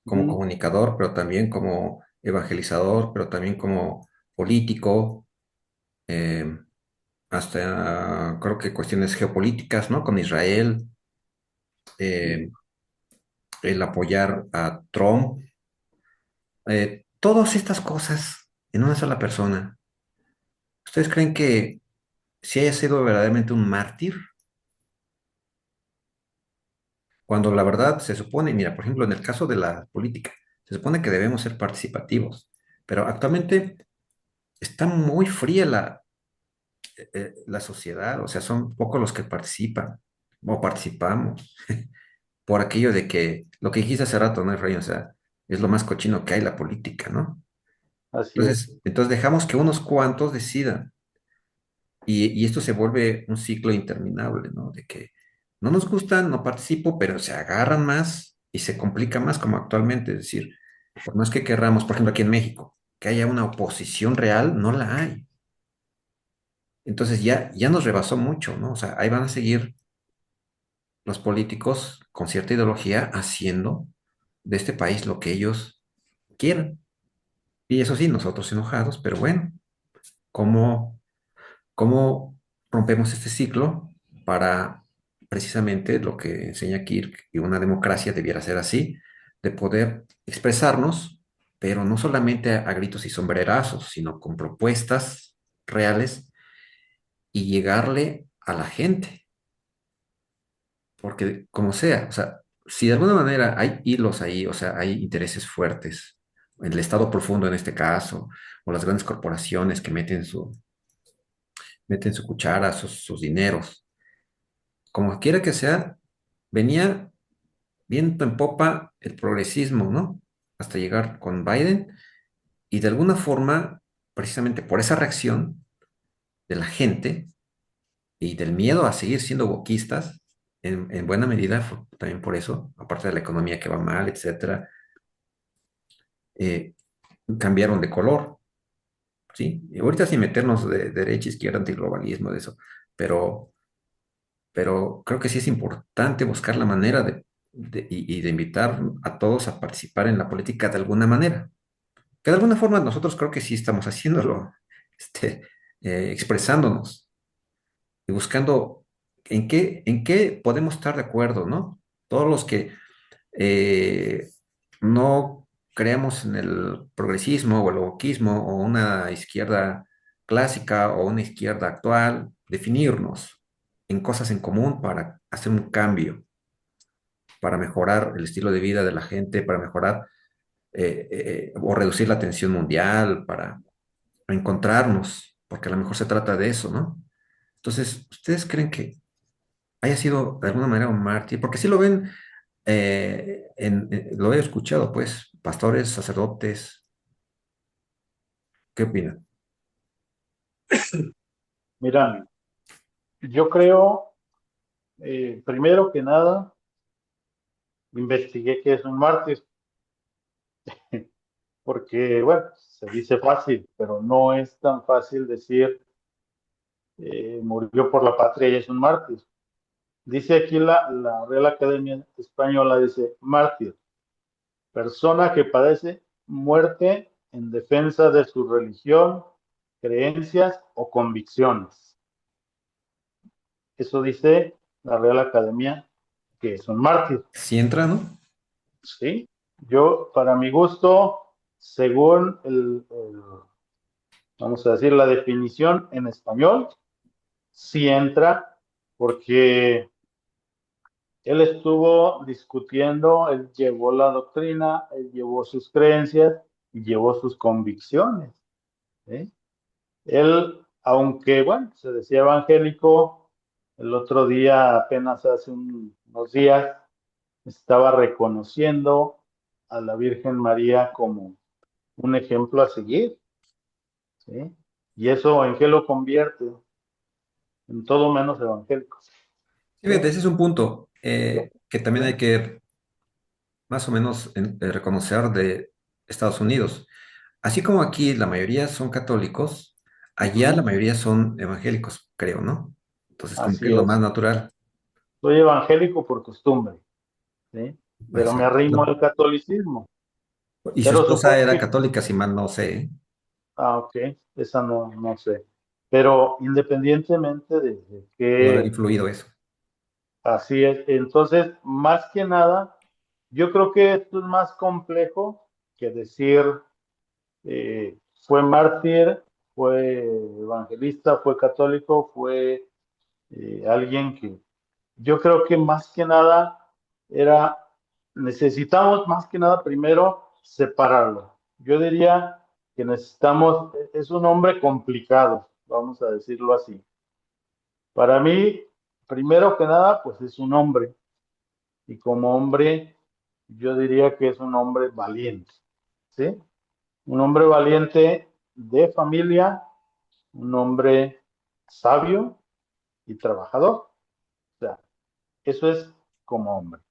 como Ujú. comunicador, pero también como evangelizador, pero también como político, eh, hasta creo que cuestiones geopolíticas, ¿no? Con Israel, eh, el apoyar a Trump, todas estas cosas en una sola persona. ¿Ustedes creen que si haya sido verdaderamente un mártir? Cuando la verdad se supone, mira, por ejemplo, en el caso de la política, se supone que debemos ser participativos, pero actualmente está muy fría la sociedad, o sea, son pocos los que participan o participamos por aquello de que lo que dijiste hace rato, ¿no, Efraín? O sea, es lo más cochino que hay la política, ¿no? Así es. Entonces dejamos que unos cuantos decidan y esto se vuelve un ciclo interminable, ¿no? De que no nos gustan, no participo, pero se agarran más y se complica más como actualmente. Es decir, por más que querramos, por ejemplo, aquí en México, que haya una oposición real, no la hay. Entonces ya nos rebasó mucho, ¿no? O sea, ahí van a seguir los políticos con cierta ideología haciendo de este país lo que ellos quieran. Y eso sí, nosotros enojados, pero bueno, ¿cómo, cómo rompemos este ciclo para precisamente lo que enseña Kirk, que una democracia debiera ser así, de poder expresarnos, pero no solamente a gritos y sombrerazos, sino con propuestas reales y llegarle a la gente? Porque como sea, o sea, si de alguna manera hay hilos ahí, o sea, hay intereses fuertes, el Estado profundo en este caso, o las grandes corporaciones que meten su cuchara, sus dineros, como quiera que sea, venía viento en popa el progresismo, ¿no? Hasta llegar con Biden y de alguna forma, precisamente por esa reacción de la gente y del miedo a seguir siendo wokistas, en buena medida fue también por eso, aparte de la economía que va mal, etcétera, eh, cambiaron de color, ¿sí? Y ahorita sin meternos de derecha, izquierda, antiglobalismo, de eso, pero, pero creo que sí es importante buscar la manera y de invitar a todos a participar en la política de alguna manera. Que de alguna forma nosotros creo que sí estamos haciéndolo, este, expresándonos y buscando en qué podemos estar de acuerdo, ¿no? Todos los que eh, no creemos en el progresismo o el wokismo o una izquierda clásica o una izquierda actual, definirnos en cosas en común para hacer un cambio, para mejorar el estilo de vida de la gente, para mejorar o reducir la tensión mundial, para encontrarnos, porque a lo mejor se trata de eso, ¿no? Entonces, ¿ustedes creen que haya sido de alguna manera un mártir? Porque si lo ven, lo he escuchado, pues, pastores, sacerdotes, ¿qué opinan? Mira, yo creo, primero que nada, investigué qué es un mártir, porque, bueno, se dice fácil, pero no es tan fácil decir murió por la patria y es un mártir. Dice aquí la Real Academia Española, dice mártir, persona que padece muerte en defensa de su religión, creencias o convicciones. Eso dice la Real Academia, que es un mártir. Si entra, ¿no? ¿Sí? Yo, para mi gusto, según vamos a decir, la definición en español, sí entra, porque él estuvo discutiendo, él llevó la doctrina, él llevó sus creencias y llevó sus convicciones. ¿Sí? Él, aunque, bueno, se decía evangélico, el otro día, apenas hace unos días, estaba reconociendo a la Virgen María como un ejemplo a seguir. ¿Sí? ¿Y eso en qué lo convierte? En todo menos evangélico. Sí, ¿Sí? fíjate, ese es un punto que también hay que más o menos reconocer de Estados Unidos. Así como aquí la mayoría son católicos, allá la Ujú. mayoría son evangélicos, creo, ¿no? Entonces, como que Así es lo más es. natural. Soy evangélico por costumbre, ¿sí? Pero me arrimo Exacto. al catolicismo. Y su Pero esposa supongo era que, católica, si mal no sé, ¿eh? ok, esa no sé. Pero independientemente de Pudo haber qué, influido eso. así es. Entonces, más que nada, yo creo que esto es más complejo que decir, fue mártir, fue evangelista, fue católico, fue alguien que yo creo que más que nada era, necesitamos más que nada primero separarlo. Yo diría que necesitamos, es un hombre complicado, vamos a decirlo así. Para mí, primero que nada, pues es un hombre. Y como hombre, yo diría que es un hombre valiente. ¿Sí? Un hombre valiente de familia, un hombre sabio y trabajador. O sea, eso es como hombre.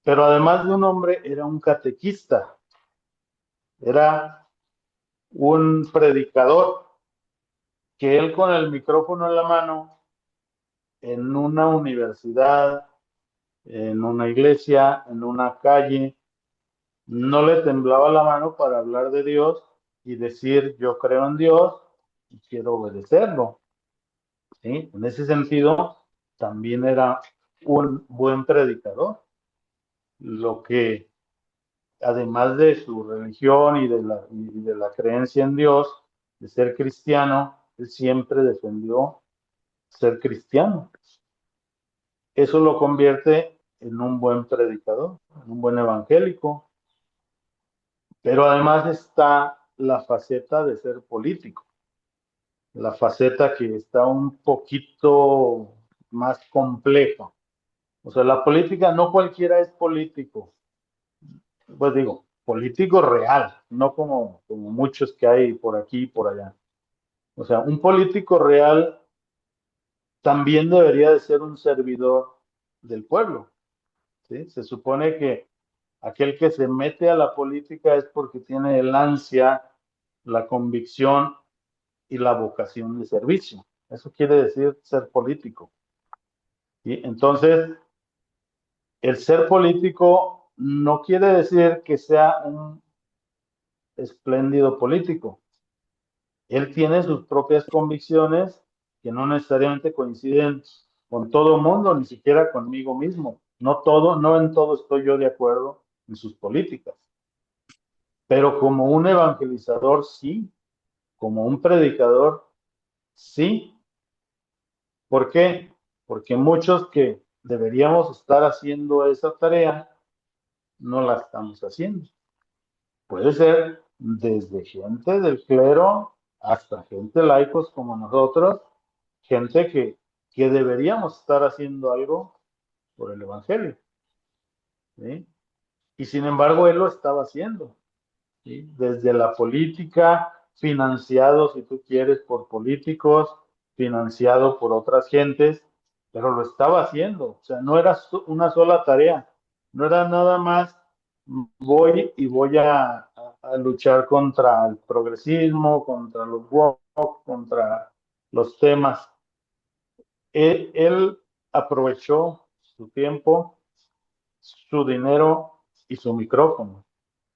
Pero además de un hombre, era un catequista, era un predicador, que él con el micrófono en la mano, en una universidad, en una iglesia, en una calle, no le temblaba la mano para hablar de Dios y decir, yo creo en Dios y quiero obedecerlo. ¿Sí? En ese sentido, también era un buen predicador, lo que además de su religión y de la creencia en Dios, de ser cristiano, él siempre defendió ser cristiano. Eso lo convierte en un buen predicador, en un buen evangélico, pero además está la faceta de ser político, la faceta que está un poquito más compleja. O sea, la política, no cualquiera es político, pues digo, político real, no como muchos que hay por aquí y por allá. O sea, un político real también debería de ser un servidor del pueblo, ¿sí? Se supone que aquel que se mete a la política es porque tiene el ansia, la convicción y la vocación de servicio. Eso quiere decir ser político. ¿Sí? Entonces, el ser político no quiere decir que sea un espléndido político. Él tiene sus propias convicciones que no necesariamente coinciden con todo el mundo, ni siquiera conmigo mismo. No en todo estoy yo de acuerdo en sus políticas. Pero como un evangelizador, sí. Como un predicador, sí. ¿Por qué? Porque muchos que deberíamos estar haciendo esa tarea, no la estamos haciendo. Puede ser desde gente del clero hasta gente laicos como nosotros, gente que deberíamos estar haciendo algo por el Evangelio. ¿Sí? Y sin embargo, él lo estaba haciendo. ¿Sí? Desde la política, financiado, si tú quieres, por políticos, financiado por otras gentes, pero lo estaba haciendo. O sea, no era una sola tarea, no era nada más voy a luchar contra el progresismo, contra los woke, contra los temas. Él aprovechó su tiempo, su dinero y su micrófono.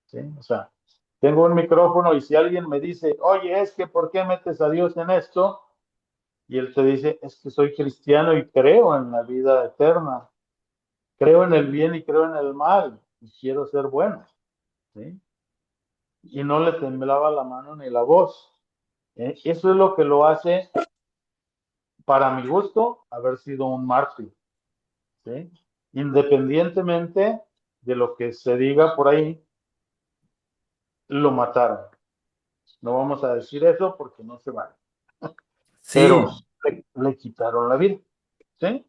¿Sí? O sea, Tengo un micrófono y si alguien me dice, oye, es que ¿por qué metes a Dios en esto? Y él te dice, es que soy cristiano y creo en la vida eterna, creo en el bien y creo en el mal y quiero ser bueno, ¿sí? Y no le temblaba la mano ni la voz. ¿Eh? Eso es lo que lo hace, para mi gusto, haber sido un mártir, ¿sí? Independientemente de lo que se diga por ahí, lo mataron. No vamos a decir eso porque no se vale. Pero Sí, le quitaron la vida, ¿sí?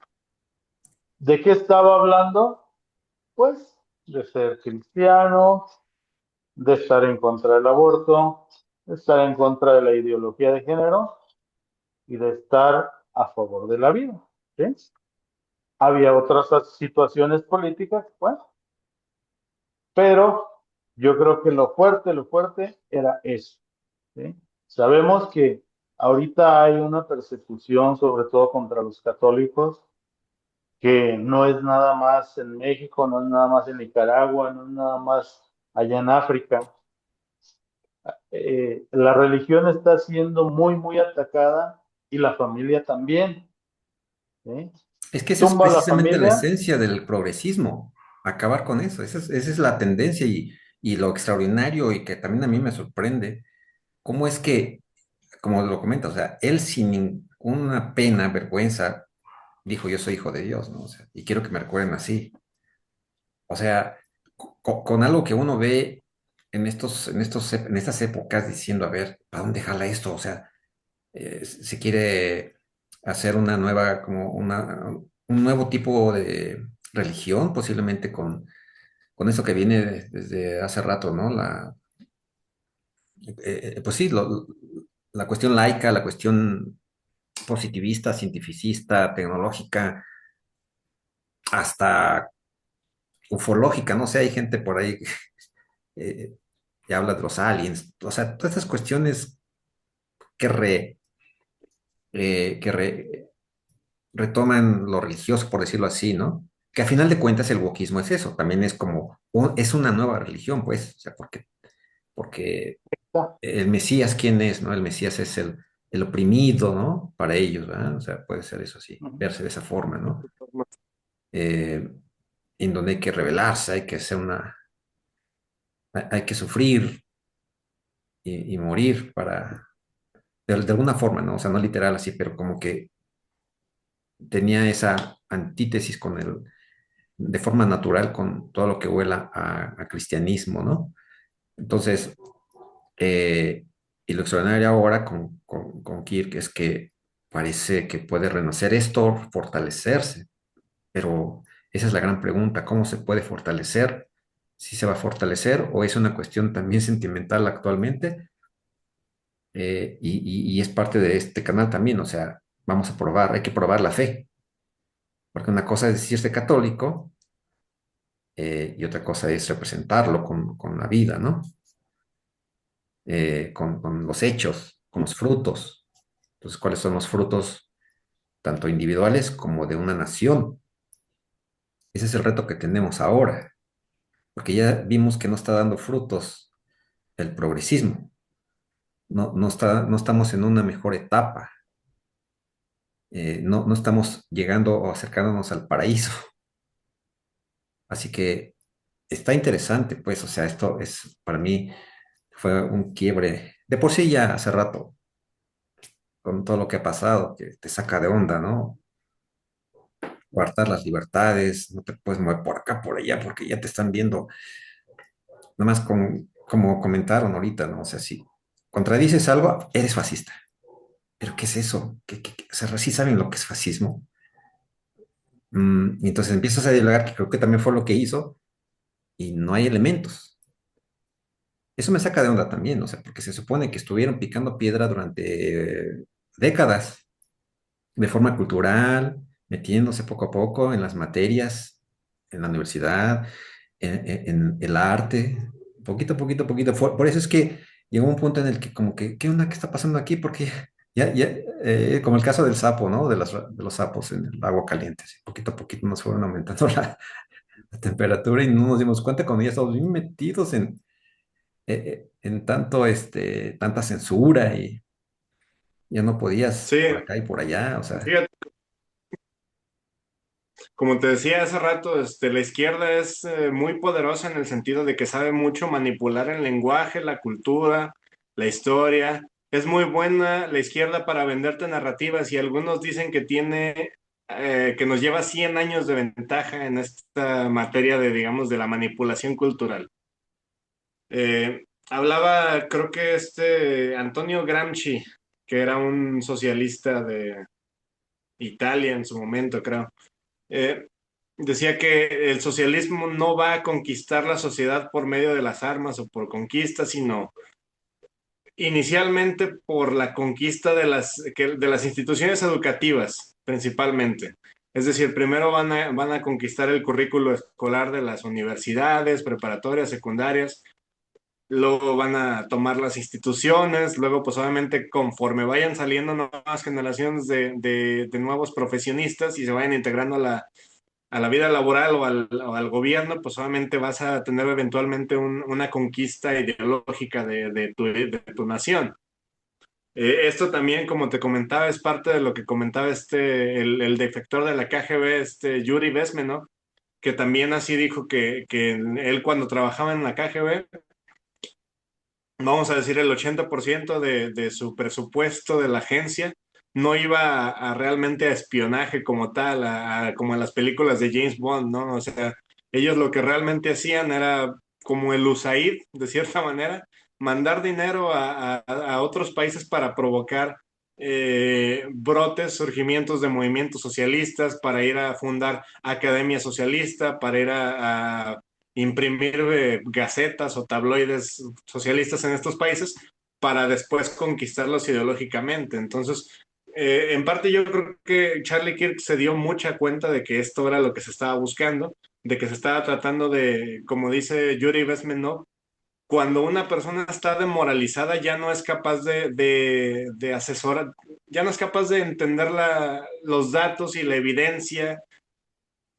¿De qué estaba hablando? Pues de ser cristiano, de estar en contra del aborto, de estar en contra de la ideología de género y de estar a favor de la vida, ¿sí? Había otras situaciones políticas, bueno, pero yo creo que lo fuerte era eso, ¿sí? Sabemos que ahorita hay una persecución, sobre todo contra los católicos, que no es nada más en México, no es nada más en Nicaragua, no es nada más allá en África. La religión está siendo muy, muy atacada y la familia también, ¿sí? es que esa es Tumba a la precisamente la familia, esencia del progresismo, acabar con eso. Esa es la tendencia y lo extraordinario y que también a mí me sorprende, cómo es que, como lo comenta, o sea, él sin ninguna pena, vergüenza, dijo, yo soy hijo de Dios, ¿no? O sea, y quiero que me recuerden así. O sea, con algo que uno ve en estas épocas diciendo, a ver, ¿para dónde jala esto? O sea, se quiere hacer una nueva, un nuevo tipo de religión, posiblemente con eso que viene desde hace rato, ¿no? Pues sí, la cuestión laica, la cuestión positivista, cientificista, tecnológica, hasta ufológica, no sé, hay gente por ahí eh, que habla de los aliens, o sea, todas estas cuestiones que, que retoman lo religioso, por decirlo así, ¿no? Que a final de cuentas el wokismo es eso, también es como, es una nueva religión, pues, o sea, porque el Mesías, ¿quién es, no? El Mesías es el oprimido, ¿no? Para ellos, ¿verdad? O sea, puede ser eso así, verse de esa forma, ¿no? Eh, en donde hay que rebelarse, hay que hacer hay que sufrir y morir de alguna forma, ¿no? O sea, no literal así, pero como que tenía esa antítesis de forma natural con todo lo que huela a cristianismo, ¿no? Entonces, eh, y lo extraordinario ahora con Kirk es que parece que puede renacer esto, fortalecerse, pero esa es la gran pregunta, ¿cómo se puede fortalecer? ¿Si se va a fortalecer o es una cuestión también sentimental actualmente? Y es parte de este canal también, o sea, vamos a probar, hay que probar la fe, porque una cosa es decirse católico y otra cosa es representarlo con la vida, ¿no? Con los hechos, con los frutos. Entonces, ¿cuáles son los frutos tanto individuales como de una nación? Ese es el reto que tenemos ahora, porque ya vimos que no está dando frutos el progresismo, no estamos en una mejor etapa, no estamos llegando o acercándonos al paraíso. Así que está interesante, pues, o sea, esto es, para mí, fue un quiebre. De por sí ya hace rato, con todo lo que ha pasado, que te saca de onda, ¿no? Guardar las libertades, no te puedes mover por acá, por allá, porque ya te están viendo. Nada más como comentaron ahorita, ¿no? O sea, si contradices algo, eres fascista. ¿Pero qué es eso? O sea, sí saben lo que es fascismo. Y entonces empiezas a dialogar, que creo que también fue lo que hizo, y no hay elementos. Eso me saca de onda también, o sea, porque se supone que estuvieron picando piedra durante décadas, de forma cultural, metiéndose poco a poco en las materias, en la universidad, en el arte, poquito, poquito, poquito. Por eso es que llegó un punto en el que como que, ¿qué onda? ¿Qué está pasando aquí? Porque como el caso del sapo, ¿no? De los sapos en el agua caliente, así, poquito a poquito nos fueron aumentando la temperatura y no nos dimos cuenta cuando ya estamos bien metidos en tanto, tanta censura y ya no podías Sí, por acá y por allá, o sea, fíjate, como te decía hace rato, la izquierda es muy poderosa en el sentido de que sabe mucho manipular el lenguaje, la cultura, la historia. Es muy buena la izquierda para venderte narrativas y algunos dicen que que nos lleva 100 años de ventaja en esta materia de, digamos, de la manipulación cultural. Hablaba, creo que Antonio Gramsci, que era un socialista de Italia en su momento, creo. Eh, Decía que el socialismo no va a conquistar la sociedad por medio de las armas o por conquistas, sino inicialmente por la conquista de de las instituciones educativas, principalmente. Es decir, primero van a conquistar el currículo escolar de las universidades, preparatorias, secundarias, luego van a tomar las instituciones, luego pues obviamente conforme vayan saliendo nuevas generaciones de nuevos profesionistas y se vayan integrando a la vida laboral o al gobierno, pues obviamente vas a tener eventualmente una conquista ideológica de tu nación. Esto también, como te comentaba, es parte de lo que comentaba el defector de la KGB, Yuri Bezmenov, que también así dijo que él cuando trabajaba en la KGB, vamos a decir el 80% de su presupuesto de la agencia no iba a realmente a espionaje como tal, como en las películas de James Bond, ¿no? O sea, ellos lo que realmente hacían era como el USAID, de cierta manera, mandar dinero a otros países para provocar brotes, surgimientos de movimientos socialistas, para ir a fundar academia socialista, para ir a imprimir gacetas o tabloides socialistas en estos países para después conquistarlos ideológicamente. Entonces, en parte yo creo que Charlie Kirk se dio mucha cuenta de que esto era lo que se estaba buscando, de que se estaba tratando de, como dice Yuri Bezmenov, cuando una persona está demoralizada ya no es capaz de asesorar, ya no es capaz de entender los datos y la evidencia,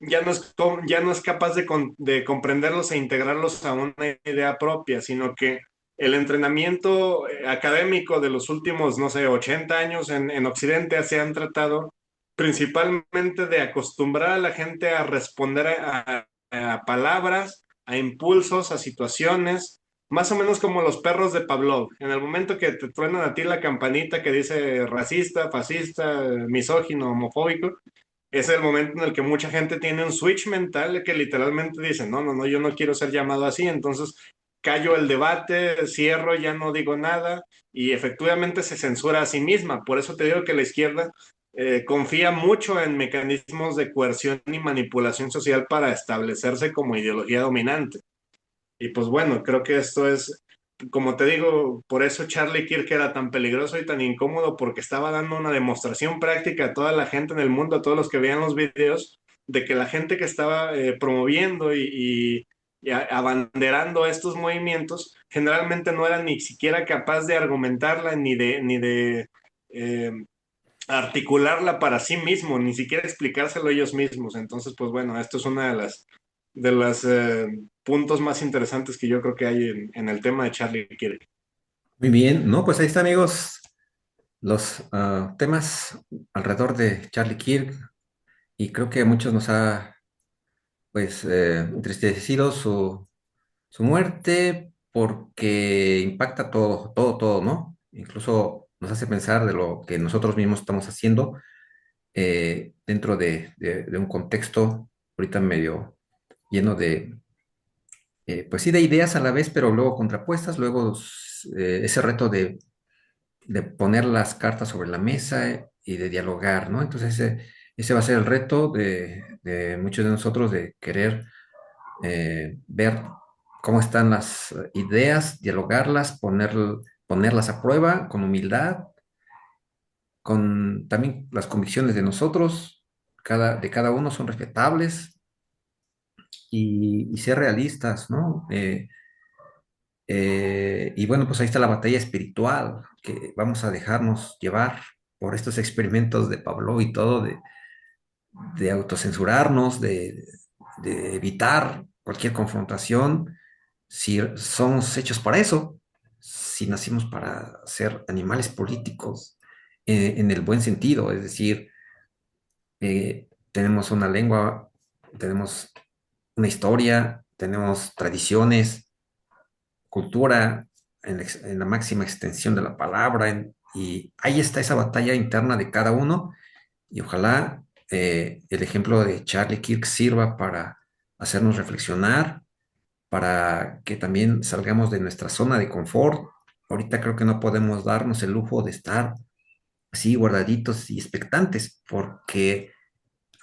ya no es capaz de comprenderlos e integrarlos a una idea propia, sino que el entrenamiento académico de los últimos, no sé, 80 años en Occidente se han tratado principalmente de acostumbrar a la gente a responder a palabras, a impulsos, a situaciones, más o menos como los perros de Pavlov. En el momento que te truenan a ti la campanita que dice racista, fascista, misógino, homofóbico, es el momento en el que mucha gente tiene un switch mental que literalmente dice, no, no, no, yo no quiero ser llamado así, entonces callo el debate, cierro, ya no digo nada y efectivamente se censura a sí misma. Por eso te digo que la izquierda confía mucho en mecanismos de coerción y manipulación social para establecerse como ideología dominante. Y pues bueno, creo que esto es, como te digo, por eso Charlie Kirk era tan peligroso y tan incómodo, porque estaba dando una demostración práctica a toda la gente en el mundo, a todos los que veían los videos, de que la gente que estaba promoviendo abanderando estos movimientos, generalmente no era ni siquiera capaz de argumentarla ni de eh, articularla para sí mismo, ni siquiera explicárselo ellos mismos. Entonces, pues bueno, esto es una de las puntos más interesantes que yo creo que hay en el tema de Charlie Kirk. muy bien, ¿no? Pues ahí está, amigos, los temas alrededor de Charlie Kirk y creo que a muchos nos ha, pues, entristecido su muerte porque impacta todo, todo, todo, ¿no? Incluso nos hace pensar de lo que nosotros mismos estamos haciendo dentro de un contexto ahorita medio lleno de, pues sí, de ideas a la vez, pero luego contrapuestas, luego ese reto de poner las cartas sobre la mesa y de dialogar, ¿no? Entonces ese va a ser el reto de muchos de nosotros de querer ver cómo están las ideas, dialogarlas, ponerlas a prueba con humildad, con también las convicciones de nosotros, de cada uno son respetables y ser realistas, ¿no? Y bueno, pues ahí está la batalla espiritual, que vamos a dejarnos llevar por estos experimentos de Pablo y todo, de autocensurarnos, de evitar cualquier confrontación si somos hechos para eso, si nacimos para ser animales políticos en el buen sentido, es decir, tenemos una lengua, tenemos una historia, tenemos tradiciones, cultura en la máxima extensión de la palabra, y ahí está esa batalla interna de cada uno, y ojalá el ejemplo de Charlie Kirk sirva para hacernos reflexionar, para que también salgamos de nuestra zona de confort. Ahorita creo que no podemos darnos el lujo de estar así guardaditos y expectantes, porque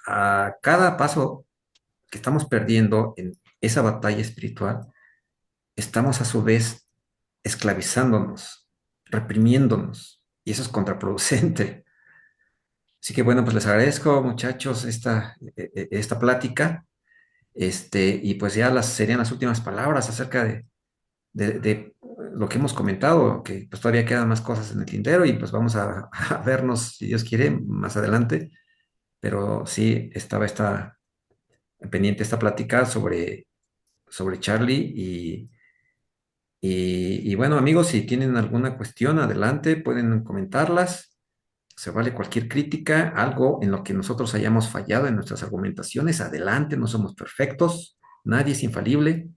a cada paso que estamos perdiendo en esa batalla espiritual, estamos a su vez esclavizándonos, reprimiéndonos, y eso es contraproducente. Así que bueno, pues les agradezco, muchachos, esta plática, y pues ya serían las últimas palabras acerca de lo que hemos comentado, que pues todavía quedan más cosas en el tintero y pues vamos a vernos, si Dios quiere, más adelante, pero sí estaba pendiente esta plática sobre Charlie y bueno, amigos, si tienen alguna cuestión, adelante, pueden comentarlas. Se vale cualquier crítica, algo en lo que nosotros hayamos fallado en nuestras argumentaciones, adelante, no somos perfectos, nadie es infalible,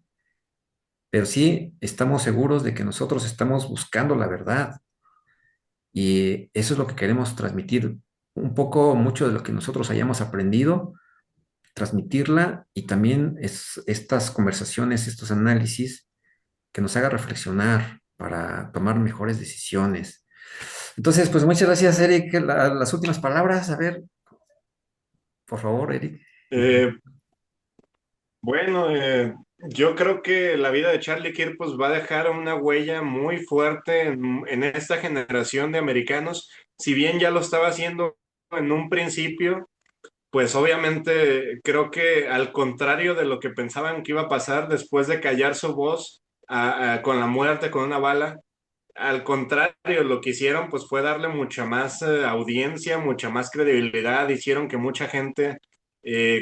pero sí estamos seguros de que nosotros estamos buscando la verdad y eso es lo que queremos transmitir, un poco, mucho de lo que nosotros hayamos aprendido, transmitirla y también estas conversaciones, estos análisis que nos haga reflexionar para tomar mejores decisiones. Entonces, pues muchas gracias, Eric. Las últimas palabras, a ver, por favor, Eric. Eh, bueno, yo creo que la vida de Charlie Kirk pues, va a dejar una huella muy fuerte en esta generación de americanos. Si bien ya lo estaba haciendo en un principio, pues obviamente creo que al contrario de lo que pensaban que iba a pasar después de callar su voz con la muerte, con una bala, al contrario, lo que hicieron pues fue darle mucha más audiencia, mucha más credibilidad, hicieron que mucha gente,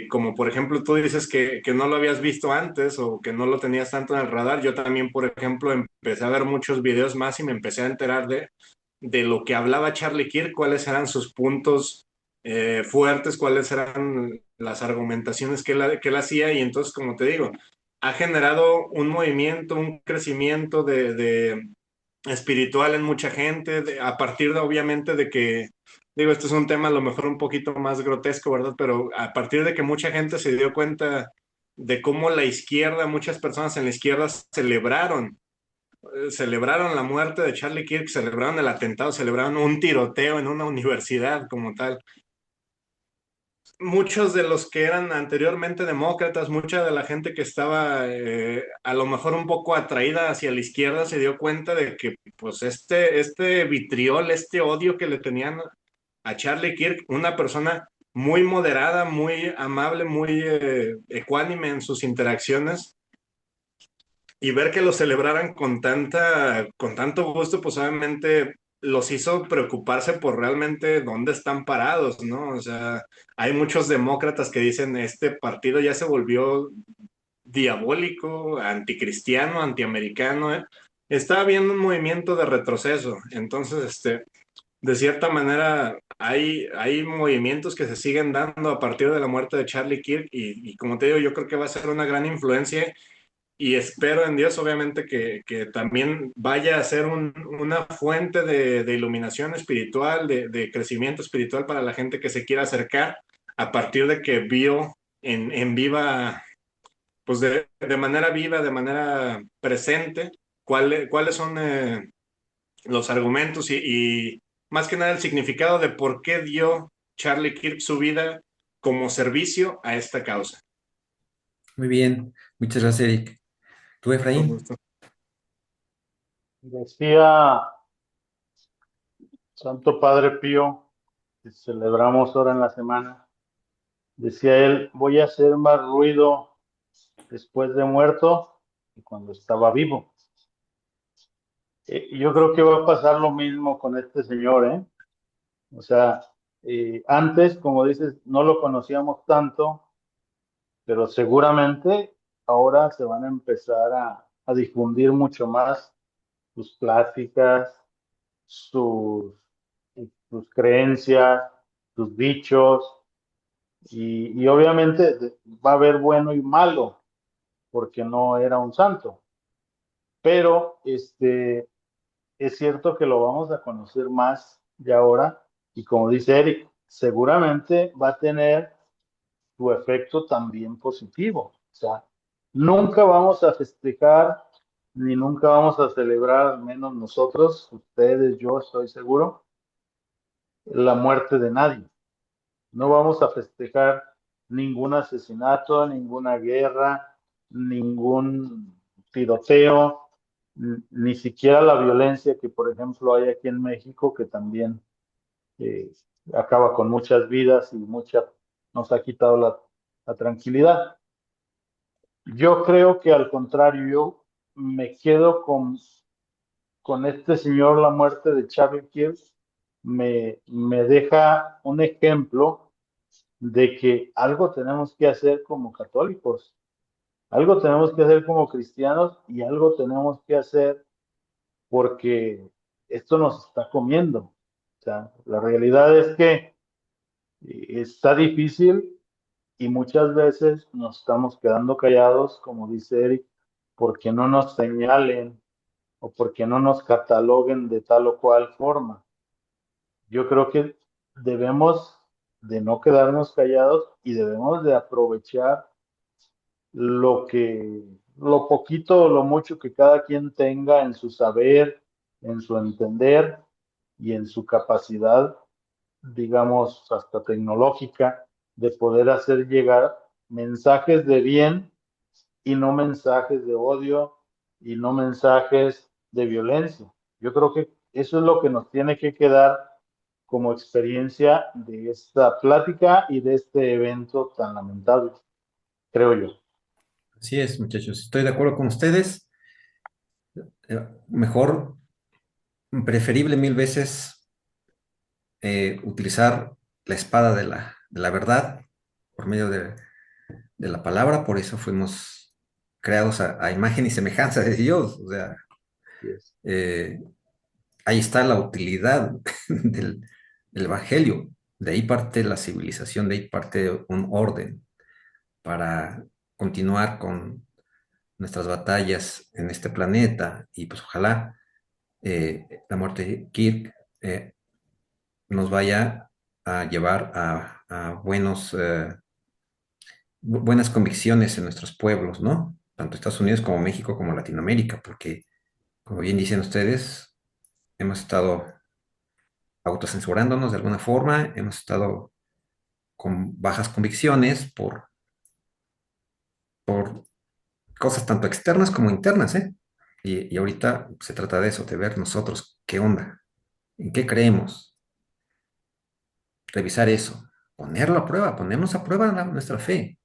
como por ejemplo tú dices que no lo habías visto antes o que no lo tenías tanto en el radar, yo también por ejemplo empecé a ver muchos videos más y me empecé a enterar de lo que hablaba Charlie Kirk, cuáles eran sus puntos fuertes, cuáles eran las argumentaciones que él hacía y entonces como te digo, ha generado un movimiento, un crecimiento de espiritual en mucha gente, a partir de obviamente de que, digo, este es un tema a lo mejor un poquito más grotesco, ¿verdad? Pero a partir de que mucha gente se dio cuenta de cómo la izquierda, muchas personas en la izquierda celebraron la muerte de Charlie Kirk, celebraron el atentado, celebraron un tiroteo en una universidad como tal. Muchos de los que eran anteriormente demócratas, mucha de la gente que estaba a lo mejor un poco atraída hacia la izquierda se dio cuenta de que pues este vitriol, este odio que le tenían a Charlie Kirk, una persona muy moderada, muy amable, muy ecuánime en sus interacciones, y ver que lo celebraran con tanto gusto, pues obviamente los hizo preocuparse por realmente dónde están parados, ¿no? O sea, hay muchos demócratas que dicen, este partido ya se volvió diabólico, anticristiano, antiamericano, ¿eh? Está habiendo un movimiento de retroceso. Entonces, de cierta manera, hay movimientos que se siguen dando a partir de la muerte de Charlie Kirk y como te digo, yo creo que va a ser una gran influencia y espero en Dios, obviamente, que también vaya a ser una fuente de iluminación espiritual, de crecimiento espiritual para la gente que se quiera acercar a partir de que vio en viva, pues de manera viva, de manera presente, cuáles son los argumentos y más que nada el significado de por qué dio Charlie Kirk su vida como servicio a esta causa. Muy bien, muchas gracias, Eric. ¿Tú, Con Efraín? gusto. Decía Santo Padre Pío, que celebramos ahora en la semana, decía él, voy a hacer más ruido después de muerto que cuando estaba vivo. Y yo creo que va a pasar lo mismo con este señor, ¿eh? O sea, antes, como dices, no lo conocíamos tanto, pero seguramente ahora se van a empezar a difundir mucho más sus pláticas, sus, sus creencias, sus dichos, y obviamente va a haber bueno y malo, porque no era un santo, pero es cierto que lo vamos a conocer más ya ahora, y como dice Eric, seguramente va a tener su efecto también positivo. O sea, nunca vamos a festejar ni nunca vamos a celebrar, al menos nosotros, ustedes, yo estoy seguro, la muerte de nadie. No vamos a festejar ningún asesinato, ninguna guerra, ningún tiroteo, ni siquiera la violencia que, por ejemplo, hay aquí en México, que también eh, acaba con muchas vidas y nos ha quitado la tranquilidad. Yo creo que al contrario, yo me quedo con este señor, la muerte de Charlie Kirk, me deja un ejemplo de que algo tenemos que hacer como católicos, algo tenemos que hacer como cristianos y algo tenemos que hacer porque esto nos está comiendo. O sea, la realidad es que está difícil y muchas veces nos estamos quedando callados, como dice Eric, porque no nos señalen o porque no nos cataloguen de tal o cual forma. Yo creo que debemos de no quedarnos callados y debemos de aprovechar lo poquito o lo mucho que cada quien tenga en su saber, en su entender y en su capacidad, digamos, hasta tecnológica, de poder hacer llegar mensajes de bien y no mensajes de odio y no mensajes de violencia. Yo creo que eso es lo que nos tiene que quedar como experiencia de esta plática y de este evento tan lamentable, creo yo. Así es, muchachos. Estoy de acuerdo con ustedes. Mejor, preferible mil veces utilizar la espada de la verdad por medio de la palabra. Por eso fuimos creados a imagen y semejanza de Dios. O sea, Yes. eh, ahí está la utilidad del Evangelio. De ahí parte la civilización, de ahí parte un orden para continuar con nuestras batallas en este planeta. Y pues ojalá la muerte de Kirk nos vaya a llevar a buenas convicciones en nuestros pueblos, ¿no? Tanto Estados Unidos como México como Latinoamérica, porque, como bien dicen ustedes, hemos estado autocensurándonos de alguna forma, hemos estado con bajas convicciones por cosas tanto externas como internas, ¿eh? Y ahorita se trata de eso, de ver nosotros qué onda, en qué creemos, revisar eso, ponerlo a prueba, ponernos a prueba nuestra fe.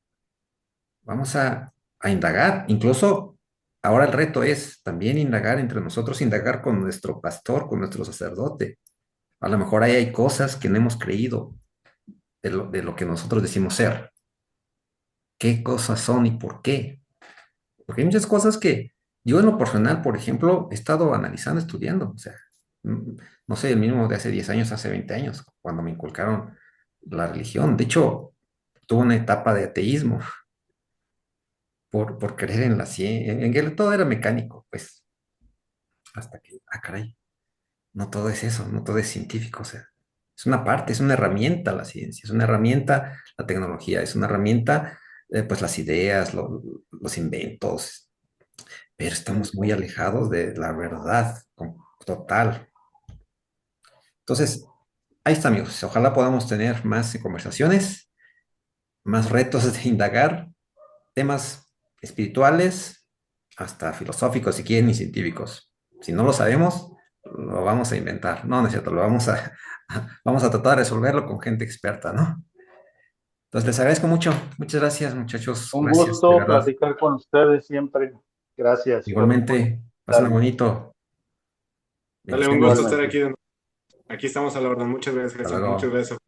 Vamos a indagar, incluso ahora el reto es también indagar entre nosotros, indagar con nuestro pastor, con nuestro sacerdote. A lo mejor ahí hay cosas que no hemos creído de lo que nosotros decimos ser. ¿Qué cosas son y por qué? Porque hay muchas cosas que yo en lo personal, por ejemplo, he estado analizando, estudiando. O sea, mm, no sé, el mismo de hace 10 años, hace 20 años, cuando me inculcaron la religión. De hecho, tuve una etapa de ateísmo por creer en la ciencia, en que todo era mecánico, pues, hasta que, ah, caray, no todo es eso, no todo es científico, o sea, es una parte, es una herramienta la ciencia, es una herramienta la tecnología, es una herramienta, pues, las ideas, los inventos, pero estamos muy alejados de la verdad total. Entonces, ahí está, amigos. Ojalá podamos tener más conversaciones, más retos de indagar, temas espirituales, hasta filosóficos, si quieren, y científicos. Si no lo sabemos, lo vamos a inventar. No, no es cierto, vamos a tratar de resolverlo con gente experta, ¿no? Entonces, les agradezco mucho. Muchas gracias, muchachos. Un Gracias, de gusto verdad. platicar con ustedes siempre. Gracias por el Igualmente, pasen comentario. bonito. Dale, un Bendiciones. gusto estar Igualmente. aquí. Aquí estamos a la orden. Muchas Hasta gracias. Muchas luego. gracias.